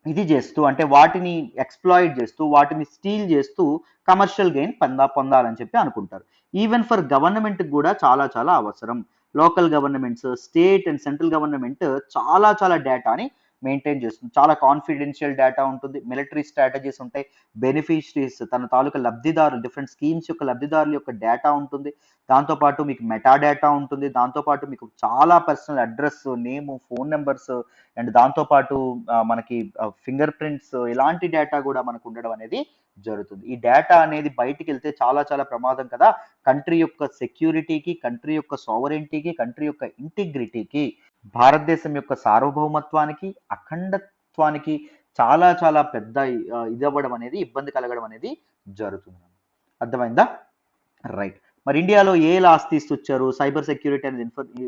ఇది చేస్తూ అంటే వాటిని ఎక్స్ప్లాయిట్ చేస్తూ వాటిని స్టీల్ చేస్తూ కమర్షియల్ గెయిన్ పొందాలని చెప్పి అనుకుంటారు. ఈవెన్ ఫర్ గవర్నమెంట్ కూడా చాలా చాలా అవసరం. Local governments, state and central government చాలా చాలా డేటాని మెయింటైన్ చేస్తుంది. చాలా కాన్ఫిడెన్షియల్ డేటా ఉంటుంది, మిలిటరీ స్ట్రాటజీస్ ఉంటాయి, బెనిఫిషరీస్ తన తాలూకా లబ్ధిదారులు డిఫరెంట్ స్కీమ్స్ యొక్క లబ్ధిదారుల యొక్క డేటా ఉంటుంది, దాంతోపాటు మీకు మెటా డేటా ఉంటుంది, దాంతోపాటు మీకు చాలా personal address, name, phone numbers and దాంతోపాటు మనకి ఫింగర్ ప్రింట్స్ ఇలాంటి డేటా కూడా మనకు ఉండడం అనేది జరుగుతుంది. ఈ డేటా అనేది బయటికి వెళ్తే చాలా చాలా ప్రమాదం కదా. కంట్రీ యొక్క సెక్యూరిటీకి, కంట్రీ యొక్క సావరెంటీకి, కంట్రీ యొక్క ఇంటిగ్రిటీకి, భారతదేశం యొక్క సార్వభౌమత్వానికి, అఖండత్వానికి చాలా చాలా పెద్ద ఇది అవ్వడం అనేది, ఇబ్బంది కలగడం అనేది జరుగుతుంది. అర్థమైందా? రైట్. మరి ఇండియాలో ఏ లాస్ తీసుకొచ్చారు సైబర్ సెక్యూరిటీ అనేది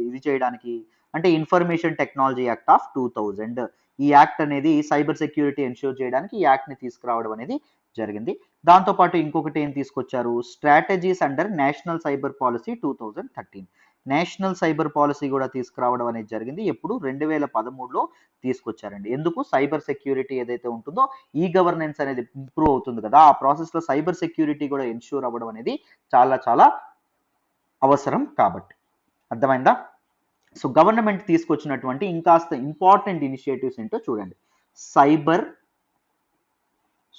ఇది చేయడానికి? అంటే ఇన్ఫర్మేషన్ టెక్నాలజీ యాక్ట్ ఆఫ్ 2000. ఈ యాక్ట్ అనేది సైబర్ సెక్యూరిటీ ఎన్ష్యూర్ చేయడానికి ఈ యాక్ట్‌ని తీసుకురావడం అనేది జరిగింది. దాంతో పాటు ఇంకొకటి ఏం తీసుకొచ్చారు? Strategies under national cyber policy 2013. National cyber policy కూడా తీసుకురావడం అనేది జరిగింది. ఎప్పుడు? 2013లో తీసుకొచ్చారండి. ఎందుకు? సైబర్ సెక్యూరిటీ ఏదైతే ఉంటుందో ఈ గవర్నెన్స్ అనేది ఇంప్రూవ్ అవుతుంది కదా! ఆ ప్రాసెస్‌లో సైబర్ సెక్యూరిటీ కూడా ఎన్ష్యూర్ అవ్వడం అనేది చాలా చాలా అవసరం కాబట్టి. అర్థమైందా? సో గవర్నమెంట్ తీసుకొచ్చినటువంటి ఇంకాస్త ఇంపార్టెంట్ ఇనిషియేటివ్స్ ఏంటో చూడండి. Cyber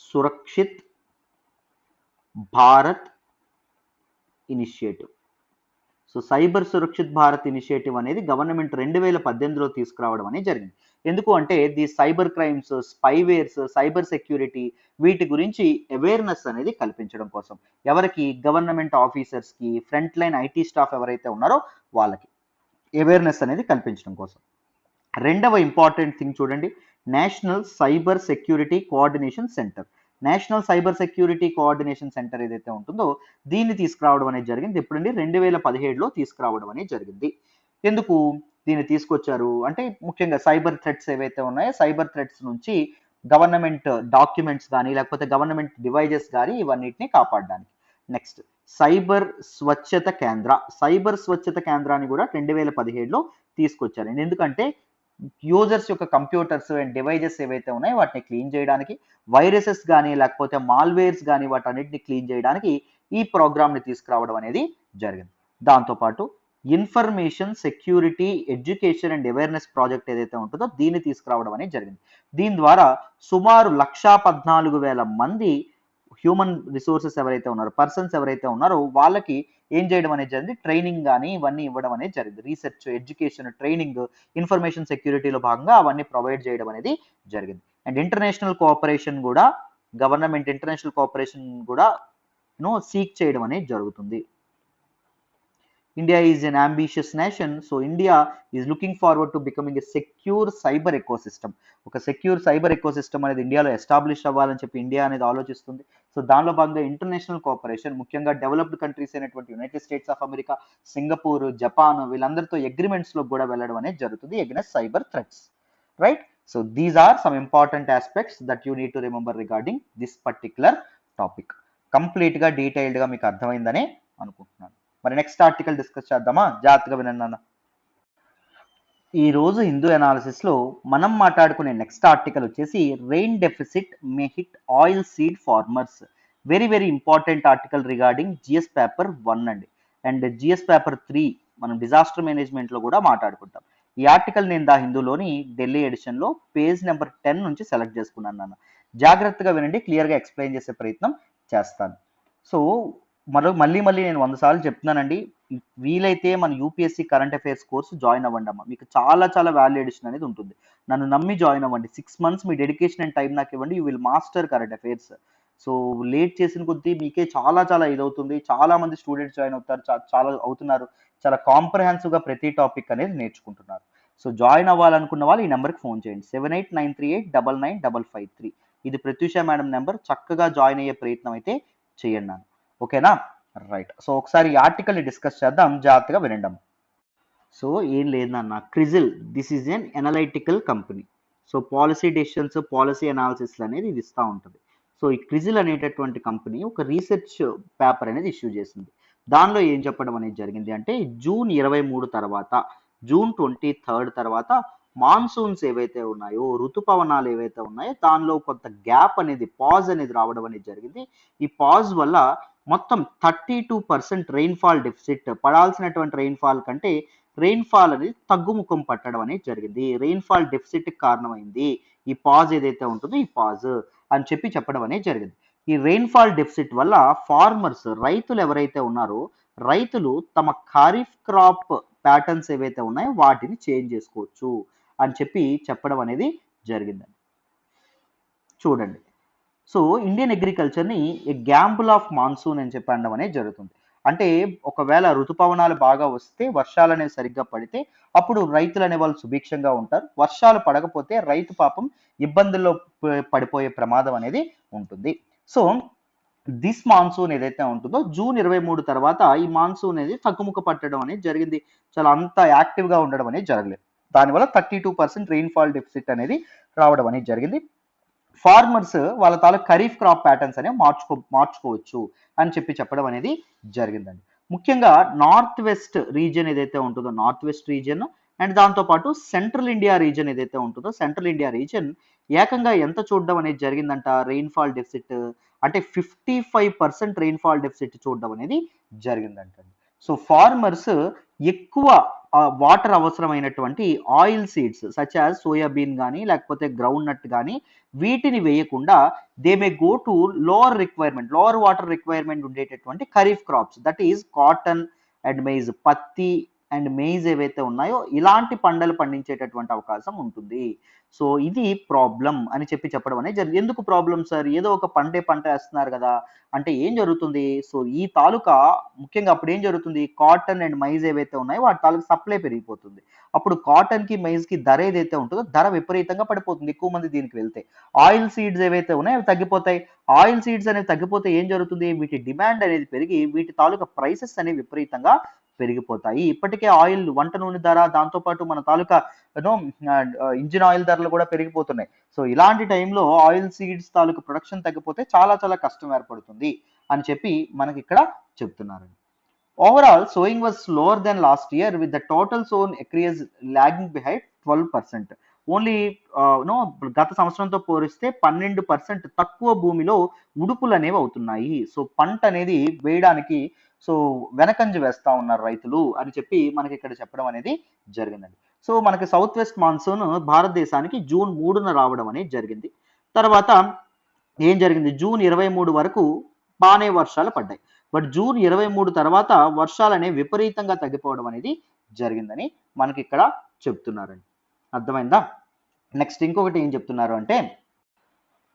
Surakshit Bharat initiative. So cyber Surakshit Bharat initiative అనేది గవర్నమెంట్ 2018లో తీసుకురావడం అనేది జరిగింది. ఎందుకు అంటే the cyber crimes, spywares, cyber security వీటి గురించి అవేర్నెస్ అనేది కల్పించడం కోసం. ఎవరికి? గవర్నమెంట్ ఆఫీసర్స్‌కి, ఫ్రంట్ లైన్ ఐటీ స్టాఫ్ ఎవరైతే ఉన్నారో వాళ్ళకి అవేర్నెస్ అనేది కల్పించడం కోసం. రెండవ ఇంపార్టెంట్ థింగ్ చూడండి, national cyber security coordination centre. National cyber security coordination centre ఏదైతే ఉంటుందో దీన్ని తీసుకురావడం అనేది జరిగింది. ఎప్పుడండి? 2017లో తీసుకురావడం అనేది జరిగింది. ఎందుకు దీన్ని తీసుకొచ్చారు అంటే ముఖ్యంగా సైబర్ థ్రెట్స్ ఏవైతే ఉన్నాయో సైబర్ థ్రెట్స్ నుంచి గవర్నమెంట్ డాక్యుమెంట్స్ కానీ లేకపోతే గవర్నమెంట్ డివైజెస్ కానీ ఇవన్నిటిని కాపాడడానికి. నెక్స్ట్ సైబర్ స్వచ్ఛత కేంద్ర. సైబర్ స్వచ్ఛత కేంద్రాన్ని కూడా 2017లో తీసుకొచ్చారు. ఎందుకంటే యూజర్స్ యొక్క కంప్యూటర్స్ అండ్ డివైజెస్ ఏవైతే ఉన్నాయో వాటిని క్లీన్ చేయడానికి, వైరసెస్ కానీ లేకపోతే మాల్వేర్స్ కానీ వాటన్నిటిని క్లీన్ చేయడానికి ఈ ప్రోగ్రామ్ని తీసుకురావడం అనేది జరిగింది. దాంతోపాటు information security education and awareness project ఏదైతే ఉంటుందో దీన్ని తీసుకురావడం అనేది జరిగింది. దీని ద్వారా సుమారు 1,14,000 మంది హ్యూమన్ రిసోర్సెస్ ఎవరైతే ఉన్నారో పర్సన్స్ ఎవరైతే ఉన్నారో వాళ్ళకి ఏం చేయడం అనేది జరిగింది? ట్రైనింగ్ కానీ ఇవన్నీ ఇవ్వడం అనేది జరిగింది. రీసెర్చ్, ఎడ్యుకేషన్, ట్రైనింగ్, ఇన్ఫర్మేషన్ సెక్యూరిటీలో భాగంగా అవన్నీ ప్రొవైడ్ చేయడం అనేది జరిగింది. అండ్ ఇంటర్నేషనల్ కోఆపరేషన్ కూడా గవర్నమెంట్ ఇంటర్నేషనల్ కోఆపరేషన్ కూడా సీక్ చేయడం అనేది జరుగుతుంది. India is an ambitious nation, so India is looking forward to becoming a secure cyber ecosystem. ఒక సెక్యూర్ సైబర్ ఎకోసిస్టమ్ అనేది ఇండియాలో ఎస్టాబ్లిష్ అవ్వాలని చెప్పి ఇండియా అనేది ఆలోచిస్తుంది. సో దానిలో భాగంగా ఇంటర్నేషనల్ కోఆపరేషన్ ముఖ్యంగా డెవలప్డ్ కంట్రీస్ అయినటువంటి United States of America, Singapore, Japan వీళ్ళందరితో అగ్రిమెంట్స్లో కూడా వెళ్ళడం అనేది జరుగుతుంది against cyber threats. Right? So these are some important aspects that you need to remember regarding this particular topic. కంప్లీట్గా డీటెయిల్డ్గా మీకు అర్థమైందనే అనుకుంటున్నాను. మరి నెక్స్ట్ ఆర్టికల్ డిస్కస్ చేద్దామా? జాగ్రత్తగా వినండి. ఈ రోజు హిందూ అనాలిసిస్లో మనం మాట్లాడుకునే నెక్స్ట్ ఆర్టికల్ వచ్చేసి rain deficit may hit oil seed farmers. Very very important article regarding GS paper 1 అండి. అండ్ జిఎస్ పేపర్ 3 మనం డిజాస్టర్ మేనేజ్మెంట్లో కూడా మాట్లాడుకుంటాం. ఈ ఆర్టికల్ నేను దా హిందూలోని ఢిల్లీ ఎడిషన్లో పేజ్ నెంబర్ 10 నుంచి సెలెక్ట్ చేసుకున్నాను నాన్న. జాగ్రత్తగా వినండి, క్లియర్గా ఎక్స్ప్లెయిన్ చేసే ప్రయత్నం చేస్తాను. సో మళ్ళీ నేను 100 సార్లు చెప్తున్నానండి, వీలైతే మన UPSC current affairs course join అవ్వండి అమ్మ. మీకు చాలా చాలా వాల్యూ ఎడిషన్ అనేది ఉంటుంది. నన్ను నమ్మి జాయిన్ అవ్వండి. 6 months me dedication and time నాకు ఇవ్వండి. You will master current affairs. So late చేసిన కొద్దీ మీకే చాలా చాలా ఇదవుతుంది. చాలా మంది స్టూడెంట్స్ జాయిన్ అవుతారు, చాలా అవుతున్నారు. చాలా కాంప్రహెన్సివ్గా ప్రతి టాపిక్ అనేది నేర్చుకుంటున్నారు. సో జాయిన్ అవ్వాలనుకున్న వాళ్ళు ఈ నెంబర్కి ఫోన్ చేయండి, 7893899553. ఇది ప్రత్యూష మేడం నెంబర్. చక్కగా జాయిన్ అయ్యే ప్రయత్నం అయితే చేయండి నాన్న. ఓకేనా? రైట్. సో ఒకసారి ఈ ఆర్టికల్ని డిస్కస్ చేద్దాం, జాగ్రత్తగా వినండి. సో ఏం లేదన్న, CRISIL this is an analytical company. So policy decisions, policy analysis అనేది ఇది ఇస్తూ ఉంటుంది. సో ఈ క్రిజిల్ అనేటటువంటి కంపెనీ ఒక రీసెర్చ్ పేపర్ అనేది ఇష్యూ చేసింది. దానిలో ఏం చెప్పడం అనేది జరిగింది అంటే జూన్ 23 తర్వాత, జూన్ 23 తర్వాత మాన్సూన్స్ ఏవైతే ఉన్నాయో, ఋతుపవనాలు ఏవైతే ఉన్నాయో దానిలో కొంత గ్యాప్ అనేది, పాజ్ అనేది రావడం అనేది జరిగింది. ఈ పాజ్ వల్ల మొత్తం 32% రెయిన్ఫాల్ డెఫిసిట్, పడాల్సినటువంటి రెయిన్ఫాల్ కంటే రెయిన్ఫాల్ అనేది తగ్గుముఖం పట్టడం అనేది జరిగింది. రెయిన్ఫాల్ డెఫిసిట్ కారణమైంది ఈ పాజ్ ఏదైతే ఉంటుందో ఈ పాజ్ అని చెప్పడం అనేది జరిగింది. ఈ రెయిన్ఫాల్ డెఫిసిట్ వల్ల ఫార్మర్స్, రైతులు ఎవరైతే ఉన్నారో రైతులు తమ ఖరీఫ్ క్రాప్ ప్యాటర్న్స్ ఏవైతే ఉన్నాయో వాటిని చేంజ్ చేసుకోవచ్చు అని చెప్పడం అనేది జరిగిందండి. చూడండి, సో ఇండియన్ అగ్రికల్చర్ని ఏ గ్యాంబుల్ ఆఫ్ మాన్సూన్ అని అనడం అనేది జరుగుతుంది. అంటే ఒకవేళ ఋతుపవనాలు బాగా వస్తే, వర్షాలు అనేవి సరిగ్గా పడితే అప్పుడు రైతులు అనే వాళ్ళు సుభిక్షంగా ఉంటారు. వర్షాలు పడకపోతే రైతు పాపం ఇబ్బందుల్లో పడిపోయే ప్రమాదం అనేది ఉంటుంది. సో దిస్ మాన్సూన్ ఏదైతే ఉంటుందో జూన్ 23 తర్వాత ఈ మాన్సూన్ అనేది తగ్గుముఖ పట్టడం అనేది జరిగింది. చాలా అంత యాక్టివ్గా ఉండడం అనేది జరగలేదు. దానివల్ల 32% రెయిన్ఫాల్ డెఫిసిట్ అనేది రావడం అనేది జరిగింది. ఫార్మర్స్ వాళ్ళ తాలూకు ఖరీఫ్ క్రాప్ ప్యాటర్న్స్ అనేవి మార్చుకోవచ్చు అని చెప్పడం అనేది జరిగిందండి. ముఖ్యంగా నార్త్ వెస్ట్ రీజియన్ ఏదైతే ఉంటుందో నార్త్ వెస్ట్ రీజియన్ అండ్ దాంతోపాటు సెంట్రల్ ఇండియా రీజియన్ ఏదైతే ఉంటుందో సెంట్రల్ ఇండియా రీజియన్ ఏకంగా ఎంత చూడడం అనేది జరిగిందంట రెయిన్ఫాల్ డెఫిసిట్ అంటే 55% రెయిన్ఫాల్ డెఫిసిట్ చూడడం అనేది జరిగిందంట. సో ఫార్మర్స్ ఎక్కువ వాటర్ అవసరమైనటువంటి oil seeds such as soybean కానీ లేకపోతే గ్రౌండ్ నట్ కానీ వీటిని వేయకుండా they may go to lower water requirement ఉండేటటువంటి kharif crops that is cotton and maize పత్తి అండ్ మెయిజ్ ఏవైతే ఉన్నాయో ఇలాంటి పంటలు పండించేటటువంటి అవకాశం ఉంటుంది. సో ఇది ప్రాబ్లం అని చెప్పడం అనేది జరిగింది. ఎందుకు ప్రాబ్లం సార్, ఏదో ఒక పంట వేస్తున్నారు కదా అంటే ఏం జరుగుతుంది, సో ఈ తాలూకా ముఖ్యంగా అప్పుడు ఏం జరుగుతుంది, కాటన్ అండ్ మైజ్ ఏవైతే ఉన్నాయో వాటి తాలూకా సప్లై పెరిగిపోతుంది. అప్పుడు కాటన్ కి మైజ్ కి ధర ఏదైతే ఉంటుందో ధర విపరీతంగా పడిపోతుంది ఎక్కువ మంది దీనికి వెళ్తే. ఆయిల్ సీడ్స్ ఏవైతే ఉన్నాయో అవి తగ్గిపోతాయి. ఆయిల్ సీడ్స్ అనేవి తగ్గిపోతే ఏం జరుగుతుంది, వీటి డిమాండ్ అనేది పెరిగి వీటి తాలూకా ప్రైసెస్ అనేవి విపరీతంగా పెరిగిపోతాయి. ఇప్పటికే ఆయిల్ వంట నూనె ధర దాంతోపాటు మన తాలూకా యూనో ఇంజిన్ ఆయిల్ ధరలు కూడా పెరిగిపోతున్నాయి. సో ఇలాంటి టైంలో ఆయిల్ సీడ్స్ తాలూకు ప్రొడక్షన్ తగ్గిపోతే చాలా చాలా కష్టం ఏర్పడుతుంది అని మనకి ఇక్కడ చెప్తున్నారు. Overall sowing was slower than last year with the total sown acres lagging behind 12%. Only no గత సంవత్సరంతో పోలిస్తే 12% తక్కువ భూమిలో ఉడుపులు అనేవి అవుతున్నాయి. సో పంట అనేది వేయడానికి సో వెనకంజ వేస్తా ఉన్నారు రైతులు అని మనకి ఇక్కడ చెప్పడం అనేది జరిగిందండి. సో మనకి సౌత్ వెస్ట్ మాన్సూన్ భారతదేశానికి జూన్ 3న రావడం అనేది జరిగింది. తర్వాత ఏం జరిగింది, జూన్ 23 వరకు బాగానే వర్షాలు పడ్డాయి. బట్ జూన్ 23 తర్వాత వర్షాలు అనేవి విపరీతంగా తగ్గిపోవడం అనేది జరిగిందని మనకి ఇక్కడ చెప్తున్నారండి. అర్థమైందా? నెక్స్ట్ ఇంకొకటి ఏం చెప్తున్నారు అంటే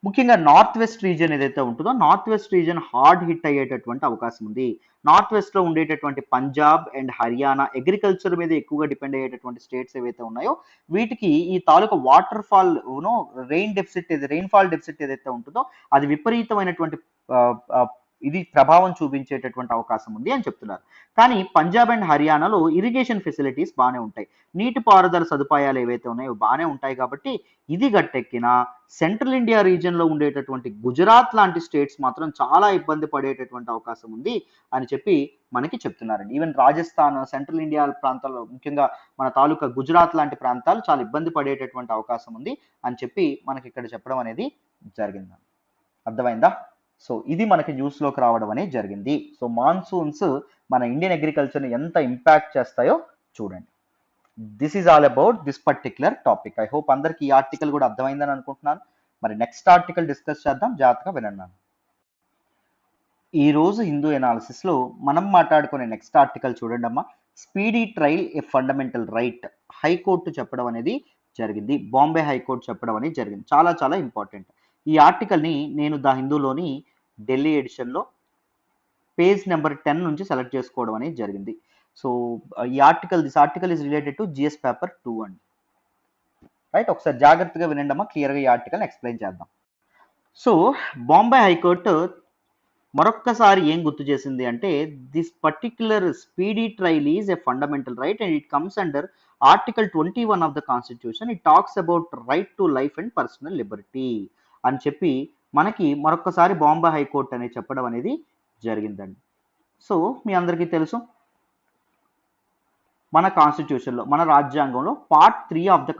ముఖ్యంగా నార్త్ వెస్ట్ రీజియన్ ఏదైతే ఉంటుందో north west region hard hit అయ్యేటటువంటి అవకాశం ఉంది. నార్త్ వెస్ట్ లో ఉండేటటువంటి పంజాబ్ అండ్ హర్యానా అగ్రికల్చర్ మీద ఎక్కువగా డిపెండ్ అయ్యేటటువంటి స్టేట్స్ ఏవైతే ఉన్నాయో వీటికి ఈ తాలూకా వాటర్ ఫాల్ రెయిన్ఫాల్ డెఫిసిట్ ఏదైతే ఉంటుందో అది విపరీతమైనటువంటి ఇది ప్రభావం చూపించేటటువంటి అవకాశం ఉంది అని చెప్తున్నారు. కానీ పంజాబ్ అండ్ హర్యానాలో ఇరిగేషన్ ఫెసిలిటీస్ బాగానే ఉంటాయి, నీటిపారుదల సదుపాయాలు ఏవైతే ఉన్నాయో బాగానే ఉంటాయి. కాబట్టి ఇది గట్టెక్కిన సెంట్రల్ ఇండియా రీజియన్లో ఉండేటటువంటి గుజరాత్ లాంటి స్టేట్స్ మాత్రం చాలా ఇబ్బంది పడేటటువంటి అవకాశం ఉంది అని మనకి చెప్తున్నారండి. ఈవెన్ రాజస్థాన్ సెంట్రల్ ఇండియా ప్రాంతాల్లో ముఖ్యంగా మన తాలూకా గుజరాత్ లాంటి ప్రాంతాలు చాలా ఇబ్బంది పడేటటువంటి అవకాశం ఉంది అని మనకి ఇక్కడ చెప్పడం అనేది జరిగింది. అర్థమైందా? సో ఇది మనకి న్యూస్లోకి రావడం అనేది జరిగింది. సో మాన్సూన్స్ మన ఇండియన్ అగ్రికల్చర్ని ఎంత ఇంపాక్ట్ చేస్తాయో చూడండి. This is all about this particular topic. I hope అందరికి ఈ ఆర్టికల్ కూడా అర్థమైందని అనుకుంటున్నాను. మరి నెక్స్ట్ ఆర్టికల్ డిస్కస్ చేద్దాం, జాగ్రత్తగా వినండి. ఈ రోజు హిందూ ఎనాలిసిస్లో మనం మాట్లాడుకునే నెక్స్ట్ ఆర్టికల్ చూడండి అమ్మా. Speedy trial a fundamental right, high court చెప్పడం అనేది జరిగింది, బాంబే హైకోర్టు చెప్పడం అనేది జరిగింది. చాలా చాలా ఇంపార్టెంట్. ఈ ఆర్టికల్ని నేను ద హిందూలోని ఢిల్లీ ఎడిషన్లో పేజ్ నెంబర్ 10 నుంచి సెలెక్ట్ చేసుకోవడం అనేది జరిగింది. So this article is related to GS paper 2 అండి. రైట్, ఒకసారి జాగ్రత్తగా వినండి అమ్మా, క్లియర్గా ఈ ఆర్టికల్ ఎక్స్ప్లెయిన్ చేద్దాం. సో బాంబే హైకోర్టు మరొక్కసారి ఏం గుర్తు చేసింది అంటే this particular speedy trial is a fundamental right and it comes under article 21 of the constitution. It talks about right to life and personal Liberty అని మనకి మరొకసారి బాంబే హైకోర్టు అనేది చెప్పడం అనేది జరిగిందండి. సో మీ అందరికీ తెలుసు మన కాన్స్టిట్యూషన్లో మన రాజ్యాంగంలో part 3 of the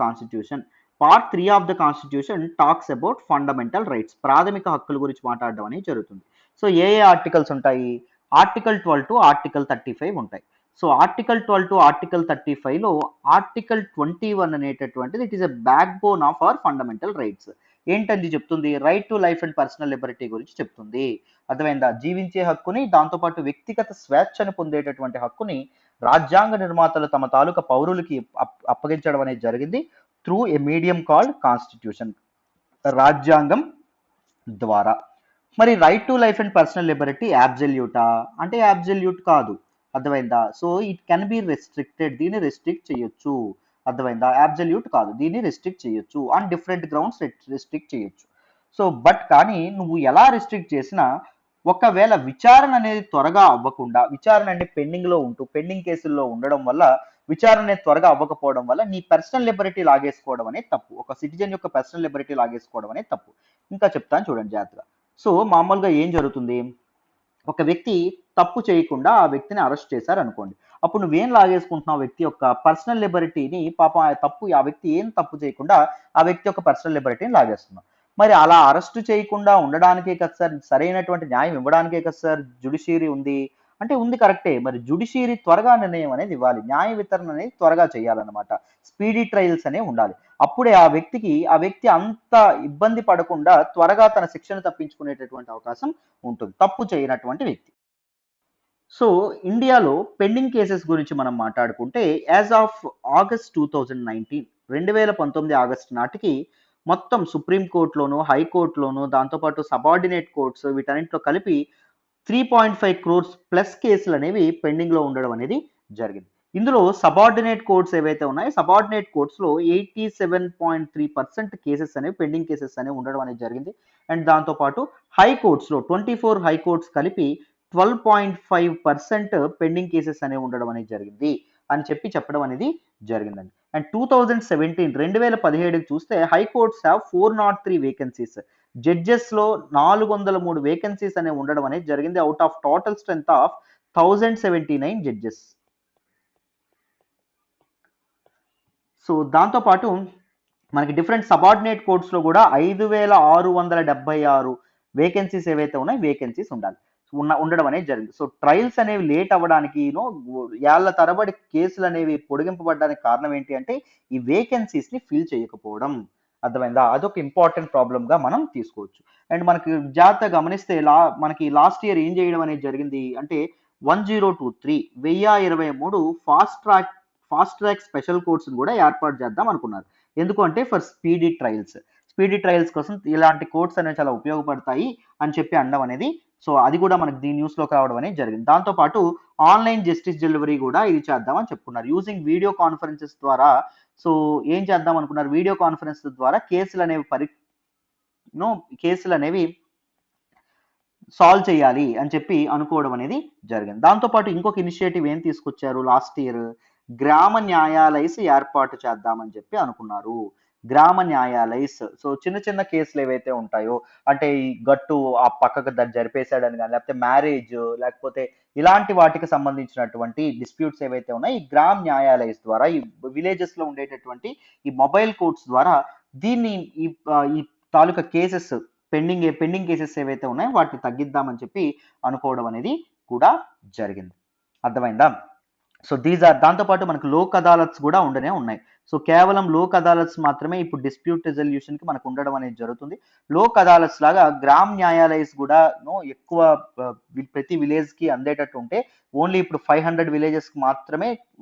constitution talks about fundamental rights, ప్రాథమిక హక్కుల గురించి మాట్లాడడం అనేది జరుగుతుంది. సో ఏ ఆర్టికల్స్ ఉంటాయి, ఆర్టికల్ 12 టు ఆర్టికల్ 35 ఉంటాయి. సో ఆర్టికల్ 12 టు ఆర్టికల్ 35లో ఆర్టికల్ 21 అనేటటువంటిది it is a backbone of our fundamental rights. ఏంటంది చెప్తుంది, right to life and personal liberty గురించి చెప్తుంది. అర్థమైందా? జీవించే హక్కుని దాంతోపాటు వ్యక్తిగత స్వేచ్ఛను పొందేటటువంటి హక్కుని రాజ్యాంగ నిర్మాతలు తమ తాలూకా పౌరులకి అప్పగించడం అనేది జరిగింది through a medium called constitution, రాజ్యాంగం ద్వారా. మరి right to life and personal liberty యాబ్జల్యూటా అంటే యాబ్జల్యూట్ కాదు. అర్థమైందా? So it can be restricted, దీన్ని రెస్ట్రిక్ట్ చేయొచ్చు. అర్థమైందా? యాబ్జల్యూట్ కాదు, దీన్ని రెస్ట్రిక్ట్ చేయొచ్చు, ఆన్ డిఫరెంట్ గ్రౌండ్స్ రెస్ట్రిక్ట్ చేయొచ్చు. సో బట్ కానీ నువ్వు ఎలా రెస్ట్రిక్ట్ చేసినా ఒకవేళ విచారణ అనేది త్వరగా అవ్వకుండా, విచారణ అంటే పెండింగ్‌లో ఉంటూ, పెండింగ్ కేసుల్లో ఉండడం వల్ల, విచారణ అనేది త్వరగా అవ్వకపోవడం వల్ల నీ పర్సనల్ లిబర్టీ లాగేసుకోవడం అనేది తప్పు. ఒక సిటిజన్ యొక్క పర్సనల్ లిబర్టీ లాగేసుకోవడం అనేది తప్పు. ఇంకా చెప్తాను చూడండి జాగ్రత్తగా. సో, మామూలుగా ఏం జరుగుతుంది? ఒక వ్యక్తి తప్పు చేయకుండా ఆ వ్యక్తిని అరెస్ట్ చేశారనుకోండి. అప్పుడు నువ్వేం లాగేసుకుంటున్నావు? ఆ వ్యక్తి యొక్క పర్సనల్ లిబర్టీని, పాపం ఆ వ్యక్తి ఏం తప్పు చేయకుండా ఆ వ్యక్తి యొక్క పర్సనల్ లిబర్టీని లాగేస్తున్నావు. మరి అలా అరెస్ట్ చేయకుండా ఉండడానికే కదా సార్, సరైనటువంటి న్యాయం ఇవ్వడానికే కదా సార్ జ్యుడిషియరీ ఉంది. అంటే ఉంది కరెక్టే. మరి జ్యుడిషియరీ త్వరగా నిర్ణయం అనేది ఇవ్వాలి. న్యాయ వితరణ అనేది త్వరగా చేయాలన్నమాట. స్పీడీ ట్రయల్స్ అనేవి ఉండాలి. అప్పుడే ఆ వ్యక్తి అంత ఇబ్బంది పడకుండా త్వరగా తన శిక్షను తప్పించుకునేటటువంటి అవకాశం ఉంటుంది. తప్పు చేయనటువంటి వ్యక్తి. సో, ఇండియాలో పెండింగ్ కేసెస్ గురించి మనం మాట్లాడుకుంటే, యాజ్ ఆఫ్ ఆగస్ట్ 2019, 2019 ఆగస్టు నాటికి మొత్తం సుప్రీం కోర్ట్‌లోను, హైకోర్ట్‌లోను, దాంతో పాటు సబార్డినేట్ కోర్ట్స్ వీటన్నిటిలో కలిపి 3.5 క్రోర్స్ ప్లస్ కేసులనేవి పెండింగ్‌లో ఉండడం అనేది జరిగింది. ఇందులో సబార్డినేట్ కోర్ట్స్ ఏవైతే ఉన్నాయో, సబార్డినేట్ కోర్ట్స్‌లో 87.3% కేసెస్ అనేవి పెండింగ్ కేసెస్ అనేవి ఉండడం అనేది జరిగింది. అండ్ దాంతో పాటు హై కోర్ట్స్‌లో 24 హై కోర్ట్స్ కలిపి 12.5% పెండింగ్ కేసెస్ అనేవి ఉండడం అనేది జరిగింది అని చెప్పడం అనేది జరిగిందండి. అండ్ 2017 చూస్తే హై కోర్ట్స్ హ్యావ్ 403 వేకెన్సీస్. జడ్జెస్‌లో 403 వేకెన్సీస్ అనేవి ఉండడం అనేది జరిగింది. Out of total strength of 1079 judges. So, దాంతో పాటు మనకి డిఫరెంట్ సబార్డినేట్ కోర్ట్స్‌లో కూడా 5676 వేకెన్సీస్ ఏవైతే ఉన్నాయో వేకెన్సీస్ ఉండాలి. ఉండడం అనేది జరిగింది. సో, ట్రయల్స్ అనేవి లేట్ అవ్వడానికి ఏళ్ల తరబడి కేసులు అనేవి పొడిగింపబడడానికి కారణం ఏంటి అంటే ఈ వేకెన్సీస్‌ని ఫిల్ చేయకపోవడం. అర్థమైందా? అదొక ఇంపార్టెంట్ ప్రాబ్లమ్‌గా మనం తీసుకోవచ్చు. అండ్ మనకి జాగ్రత్తగా గమనిస్తే మనకి లాస్ట్ ఇయర్ ఏం చేయడం అనేది జరిగింది అంటే 1023 ఫాస్ట్ ట్రాక్ స్పెషల్ కోర్ట్స్‌ని కూడా ఏర్పాటు చేద్దాం అనుకున్నారు. ఎందుకు అంటే for speedy trials. Speedy trials కోసం ఇలాంటి కోర్ట్స్ అనేవి చాలా ఉపయోగపడతాయి అని అనడం అనేది, సో అది కూడా మనకి దీని న్యూస్‌లోకి రావడం అనేది జరిగింది. దాంతో పాటు ఆన్‌లైన్ జస్టిస్ డెలివరీ కూడా ఇది చేద్దామని చెప్పుకున్నారు. యూజింగ్ వీడియో కాన్ఫరెన్సెస్ ద్వారా, సో ఏం చేద్దాం అనుకున్నారు? వీడియో కాన్ఫరెన్స్ ద్వారా కేసులనేవి సాల్వ్ చేయాలి అని అనుకోవడం అనేది జరిగింది. దాంతో పాటు ఇంకొక ఇనిషియేటివ్ ఏం తీసుకొచ్చారు లాస్ట్ ఇయర్? గ్రామ న్యాయాలయస్ ఏర్పాటు చేద్దామని అనుకున్నారు. గ్రామ న్యాయాలయస్. సో, చిన్న చిన్న కేసులు ఏవైతే ఉంటాయో, అంటే ఈ గట్టు ఆ పక్కకు జరిపేసాడని గాని, లేకపోతే మ్యారేజ్, లేకపోతే ఇలాంటి వాటికి సంబంధించినటువంటి డిస్ప్యూట్స్ ఏవైతే ఉన్నాయో, ఈ గ్రామ్ న్యాయాలయస్ ద్వారా, ఈ విలేజెస్‌లో ఉండేటటువంటి ఈ మొబైల్ కోర్ట్స్ ద్వారా దీన్ని ఈ తాలూకా కేసెస్ పెండింగ్ కేసెస్ ఏవైతే ఉన్నాయో వాటిని తగ్గిద్దామని అనుకోవడం అనేది కూడా జరిగింది. అర్థమైందా? సో దాంతోపాటు మనకు లోక్ అదాలత్స్ కూడా ఉండనే ఉన్నాయి. సో కేవలం లోక్ అదాలత్స్ మాత్రమే ఇప్పుడు డిస్ప్యూట్ రిజల్యూషన్కి మనకు ఉండడం అనేది జరుగుతుంది. లోక్ అదాలత్స్ లాగా గ్రామ్ న్యాయాలయస్ కూడా ఎక్కువ ప్రతి విలేజ్కి అందేటట్టు ఉంటే, ఓన్లీ ఇప్పుడు 500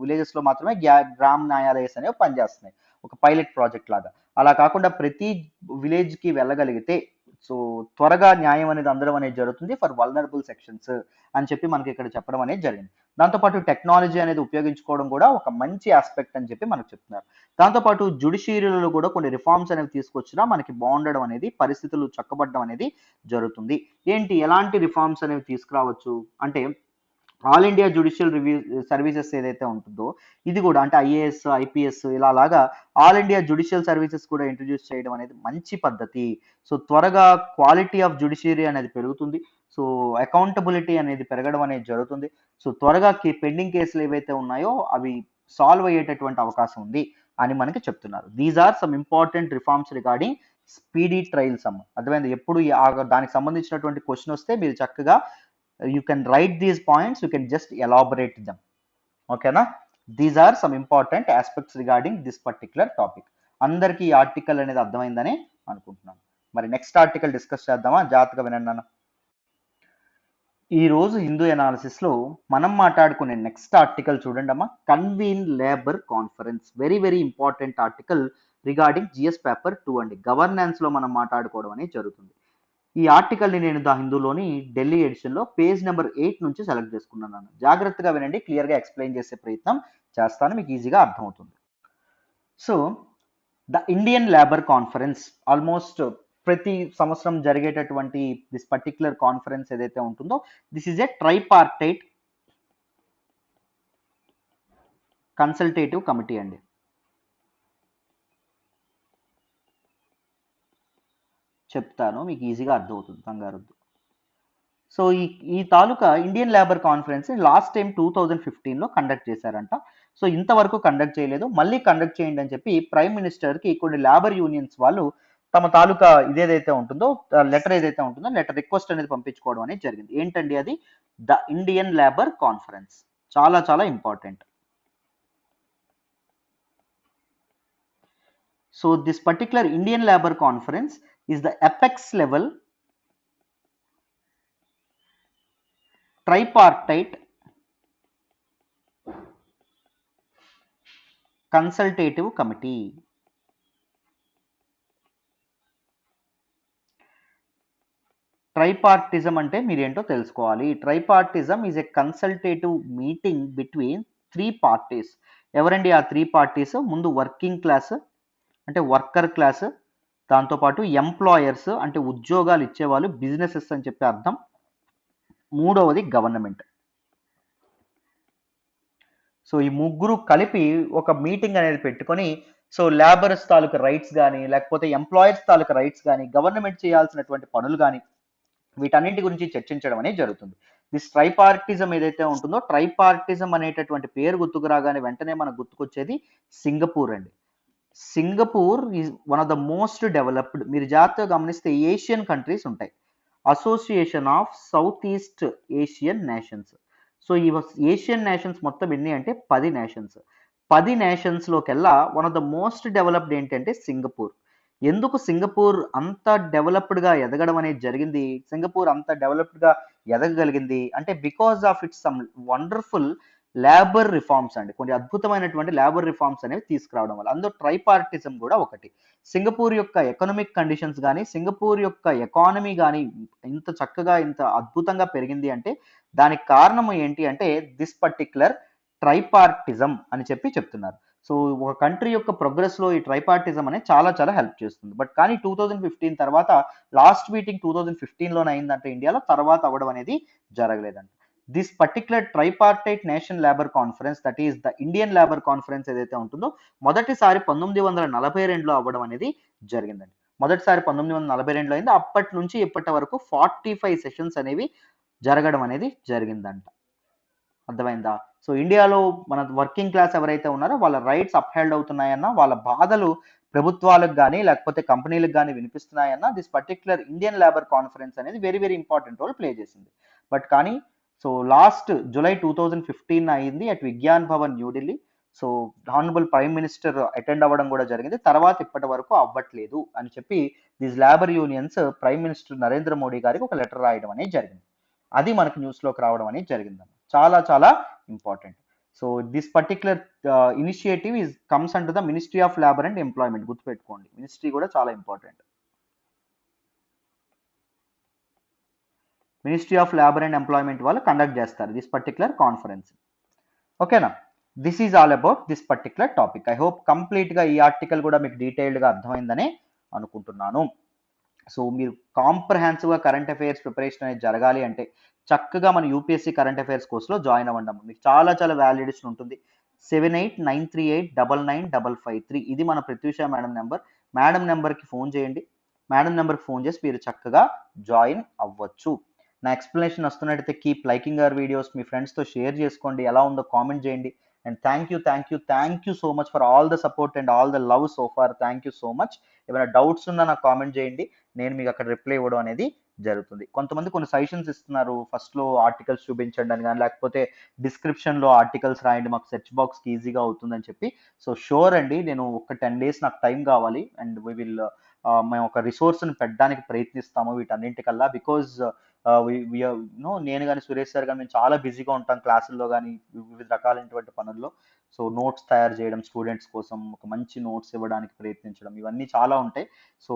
విలేజెస్లో మాత్రమే గ్రామ్ న్యాయాలయస్ అనేవి పనిచేస్తున్నాయి. ఒక పైలట్ ప్రాజెక్ట్ లాగా. అలా కాకుండా ప్రతి విలేజ్కి వెళ్ళగలిగితే, సో త్వరగా న్యాయం అనేది అందడం అనేది జరుగుతుంది ఫర్ వల్నరబుల్ సెక్షన్స్ అని మనకి ఇక్కడ చెప్పడం అనేది జరిగింది. దాంతోపాటు టెక్నాలజీ అనేది ఉపయోగించుకోవడం కూడా ఒక మంచి ఆస్పెక్ట్ అని మనకు చెప్తున్నారు. దాంతోపాటు జ్యుడిషియరీలో కూడా కొన్ని రిఫార్మ్స్ అనేవి తీసుకొచ్చినా మనకి బాగుండడం అనేది, పరిస్థితులు చక్కబడడం అనేది జరుగుతుంది. ఎలాంటి రిఫార్మ్స్ అనేవి తీసుకురావచ్చు అంటే, ఆల్ ఇండియా జ్యుడిషియల్ సర్వీసెస్ ఏదైతే ఉంటుందో ఇది కూడా, అంటే ఐఏఎస్, ఐపీఎస్ ఇలాగా ఆల్ ఇండియా జ్యుడిషియల్ సర్వీసెస్ కూడా ఇంట్రడ్యూస్ చేయడం అనేది మంచి పద్ధతి. సో త్వరగా క్వాలిటీ ఆఫ్ జ్యుడిషియరీ అనేది పెరుగుతుంది. సో అకౌంటబిలిటీ అనేది పెరగడం అనేది జరుగుతుంది. సో త్వరగా పెండింగ్ కేసులు ఏవైతే ఉన్నాయో అవి సాల్వ్ అయ్యేటటువంటి అవకాశం ఉంది అని మనకి చెప్తున్నారు. These are some important reforms regarding speedy trials అమ్మ. అర్థమైంది? ఎప్పుడు దానికి సంబంధించినటువంటి క్వశ్చన్ వస్తే మీరు చక్కగా you can write these points, you can just elaborate them. Okay na? These are some important aspects regarding this particular topic. అందరికి ఈ ఆర్టికల్ అనేది అర్థమైందని అనుకుంటున్నాను. మరి నెక్స్ట్ ఆర్టికల్ డిస్కస్ చేద్దామా? జాగ్రత్తగా వినండి అన్న. ఈ రోజు హిందూ ఎనాలిసిస్ లో మనం మాట్లాడుకునే నెక్స్ట్ ఆర్టికల్ చూడండి అమ్మా. Convene labour conference. Very very important article regarding GS paper 2 అండి. గవర్నెన్స్ లో మనం మాట్లాడుకోవడం అనేది జరుగుతుంది. ఈ ఆర్టికల్ని నేను ద హిందూలోని ఢిల్లీ ఎడిషన్లో పేజ్ నెంబర్ 8 నుంచి సెలెక్ట్ చేసుకున్నాను. జాగ్రత్తగా వినండి, క్లియర్గా ఎక్స్ప్లెయిన్ చేసే ప్రయత్నం చేస్తాను, మీకు ఈజీగా అర్థమవుతుంది. So the Indian labour conference almost ప్రతి సంవత్సరం జరిగేటటువంటి దిస్ పర్టిక్యులర్ కాన్ఫరెన్స్ ఏదైతే ఉంటుందో this is a tripartite consultative committee అండి. చెప్తాను, మీకు ఈజీగా అర్థమవుతుంది, కంగారొద్దు. సో ఈ తాలూకా Indian labour conference last time 2015లో కండక్ట్ చేశారంట. సో ఇంతవరకు కండక్ట్ చేయలేదు, మళ్ళీ కండక్ట్ చేయండి అని చెప్పి ప్రైమ్ మినిస్టర్కి కొన్ని లేబర్ యూనియన్స్ వాళ్ళు తమ తాలూకా ఇదేదైతే ఉంటుందో లెటర్ ఏదైతే ఉంటుందో లెటర్ రిక్వెస్ట్ అనేది పంపించుకోవడం అనేది జరిగింది. ఏంటండి అది? The Indian labour conference. చాలా చాలా important. So this particular Indian labour conference is the apex level tripartite consultative committee. Tripartism అంటే మీరేంటో తెలుసుకోవాలి. Tripartism is a consultative meeting between 3 parties. ఎవరండి ఆ 3 పార్టీస్? ముందు వర్కింగ్ క్లాస్ అంటే వర్కర్ క్లాస్, దాంతోపాటు ఎంప్లాయర్స్ అంటే ఉద్యోగాలు ఇచ్చేవాళ్ళు, బిజినెసెస్ అని చెప్పే అర్థం, మూడవది గవర్నమెంట్. సో ఈ ముగ్గురు కలిపి ఒక మీటింగ్ అనేది పెట్టుకొని సో లేబరర్స్ తాలూకు రైట్స్ కానీ లేకపోతే ఎంప్లాయర్స్ తాలూకు రైట్స్ కానీ గవర్నమెంట్ చేయాల్సినటువంటి పనులు కానీ వీటన్నింటి గురించి చర్చించడం అనేది జరుగుతుంది. దిస్ ట్రైపార్టిజం ఏదైతే ఉంటుందో ట్రైపార్టిజం అనేటటువంటి పేరు గుర్తుకు రాగానే వెంటనే మనకు గుర్తుకొచ్చేది సింగపూర్ అండి. Singapore is one of the most developed. మీరు జాగ్రత్తగా గమనిస్తే ఏషియన్ కంట్రీస్ ఉంటాయి, association of South East Asian nations. So ఈ ఏషియన్ నేషన్స్ మొత్తం ఎన్ని అంటే 10 నేషన్స్. 10 నేషన్స్లోకెల్లా one of the most developed ఏంటంటే సింగపూర్. ఎందుకు సింగపూర్ అంత డెవలప్డ్గా ఎదగడం అనేది జరిగింది, సింగపూర్ అంత డెవలప్డ్గా ఎదగగలిగింది అంటే because of it's some wonderful labour reforms అండి. కొన్ని అద్భుతమైనటువంటి లేబర్ రిఫార్మ్స్ అనేవి తీసుకురావడం వల్ల, అందులో ట్రైపార్టిజం కూడా ఒకటి. సింగపూర్ యొక్క ఎకనామిక్ కండిషన్స్ కానీ సింగపూర్ యొక్క ఎకానమీ కానీ ఇంత చక్కగా ఇంత అద్భుతంగా పెరిగింది అంటే దానికి కారణం ఏంటి అంటే దిస్ పర్టిక్యులర్ ట్రైపార్టిజం అని చెప్పి చెప్తున్నారు. సో ఒక కంట్రీ యొక్క ప్రోగ్రెస్లో ఈ ట్రైపార్టిజం అనేది చాలా చాలా హెల్ప్ చేస్తుంది. బట్ కానీ 2015 తర్వాత లాస్ట్ మీటింగ్ 2015లోనే అయిందంటే ఇండియాలో, తర్వాత అవ్వడం అనేది జరగలేదంట. This particular tripartite national labour conference that is the Indian labour conference ఏదైతే ఉంటుందో మొదటిసారి 1942లో అవ్వడం అనేది జరిగిందండి. మొదటిసారి 1942లో అయింది. అప్పటి నుంచి ఇప్పటి వరకు 45 సెషన్స్ అనేవి జరగడం అనేది జరిగిందంట. అర్థమైందా? సో ఇండియాలో మన వర్కింగ్ క్లాస్ ఎవరైతే ఉన్నారో వాళ్ళ రైట్స్ అప్హెల్డ్ అవుతున్నాయన్నా, వాళ్ళ బాధలు ప్రభుత్వాలకు కానీ లేకపోతే కంపెనీలకు కానీ వినిపిస్తున్నాయన్నా this particular Indian labour conference అనేది very very important role play చేసింది. బట్ కానీ సో లాస్ట్ జూలై 2015 అయింది at Vigyan Bhavan New Delhi. So honourable prime minister attend అవ్వడం కూడా జరిగింది. తర్వాత ఇప్పటి వరకు అవ్వట్లేదు అని చెప్పి these labour unions prime minister Narendra Modi గారికి ఒక లెటర్ రాయడం అనేది జరిగింది. అది మనకి న్యూస్లోకి రావడం అనేది జరిగింది. చాలా చాలా important. So this particular initiative is comes under the ministry of labour and employment. గుర్తుపెట్టుకోండి, మినిస్ట్రీ కూడా చాలా important. Ministry of labour and employment వాళ్ళు కండక్ట్ చేస్తారు దిస్ పర్టిక్యులర్ కాన్ఫరెన్స్. ఓకేనా? This is all about this particular topic. I hope కంప్లీట్గా ఈ article కూడా మీకు డీటెయిల్డ్గా అర్థమైందని అనుకుంటున్నాను. సో మీరు కాంప్రహెన్సివ్గా కరెంట్ అఫైర్స్ ప్రిపరేషన్ అనేది జరగాలి అంటే చక్కగా మన యూపీఎస్సీ కరెంట్ అఫైర్స్ కోర్సులో జాయిన్ అవ్వండి. మీకు చాలా చాలా వ్యాలిడేషన్ ఉంటుంది. 7893899553 ఇది మన ప్రత్యూష మేడం నెంబర్. మేడం నెంబర్కి ఫోన్ చేయండి. మేడం నెంబర్కి ఫోన్ చేసి మీరు చక్కగా జాయిన్ అవ్వచ్చు. నా ఎక్స్ప్లెనేషన్ వస్తున్నట్టయితే కీప్ లైకింగ్ అవర్ వీడియోస్, మీ ఫ్రెండ్స్తో షేర్ చేసుకోండి, ఎలా ఉందో కామెంట్ చేయండి. And thank you so much for all the support and all the love so far. Thank you so much. ఏమైనా డౌట్స్ ఉన్నా నాకు కామెంట్ చేయండి, నేను మీకు అక్కడ రిప్లై ఇవ్వడం అనేది జరుగుతుంది. కొంతమంది కొన్ని సజెషన్స్ ఇస్తున్నారు, ఫస్ట్లో ఆర్టికల్స్ చూపించండి అని కానీ లేకపోతే డిస్క్రిప్షన్లో ఆర్టికల్స్ రాయండి మాకు సెర్చ్ బాక్స్కి ఈజీగా అవుతుందని చెప్పి. సో షూర్ అండి, నేను ఒక 10 days నాకు టైం కావాలి అండ్ వీ విల్ మేము ఒక రిసోర్స్ని పెట్టడానికి ప్రయత్నిస్తాము వీటన్నింటికల్లా. బికాజ్ నేను కానీ సురేష్ సార్ కానీ మేము చాలా బిజీగా ఉంటాం క్లాసుల్లో కానీ వివిధ రకాలైనటువంటి పనుల్లో. సో నోట్స్ తయారు చేయడం, స్టూడెంట్స్ కోసం ఒక మంచి నోట్స్ ఇవ్వడానికి ప్రయత్నించడం, ఇవన్నీ చాలా ఉంటాయి. So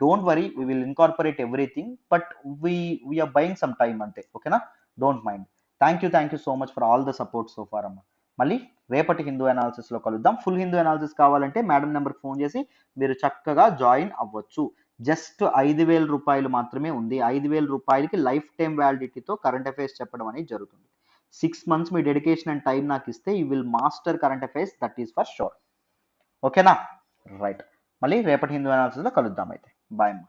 don't worry, we will incorporate everything, but we're buying some time అంతే. ఓకేనా? Don't mind. Thank you so much for all the support so far అమ్మ. మళ్ళీ రేపటి హిందూ అనాలిసిస్లో కలుద్దాం. ఫుల్ హిందూ అనాలిసిస్ కావాలంటే మేడం నెంబర్కి ఫోన్ చేసి మీరు చక్కగా జాయిన్ అవ్వచ్చు. జస్ట్ 5,000 రూపాయలు మాత్రమే ఉంది. 5,000 రూపాయలకి లైఫ్ టైమ్ వ్యాలిడిటీతో కరెంట్ అఫైర్స్ చెప్పడం అనేది జరుగుతుంది. 6 months me dedication and time నాకు ఇస్తే you will master current affairs, that is for sure. ఓకేనా? రైట్. మళ్ళీ రేపటి హిందూ అనాలిసిస్లో కలుద్దాం అయితే. బాయ్ అమ్మా.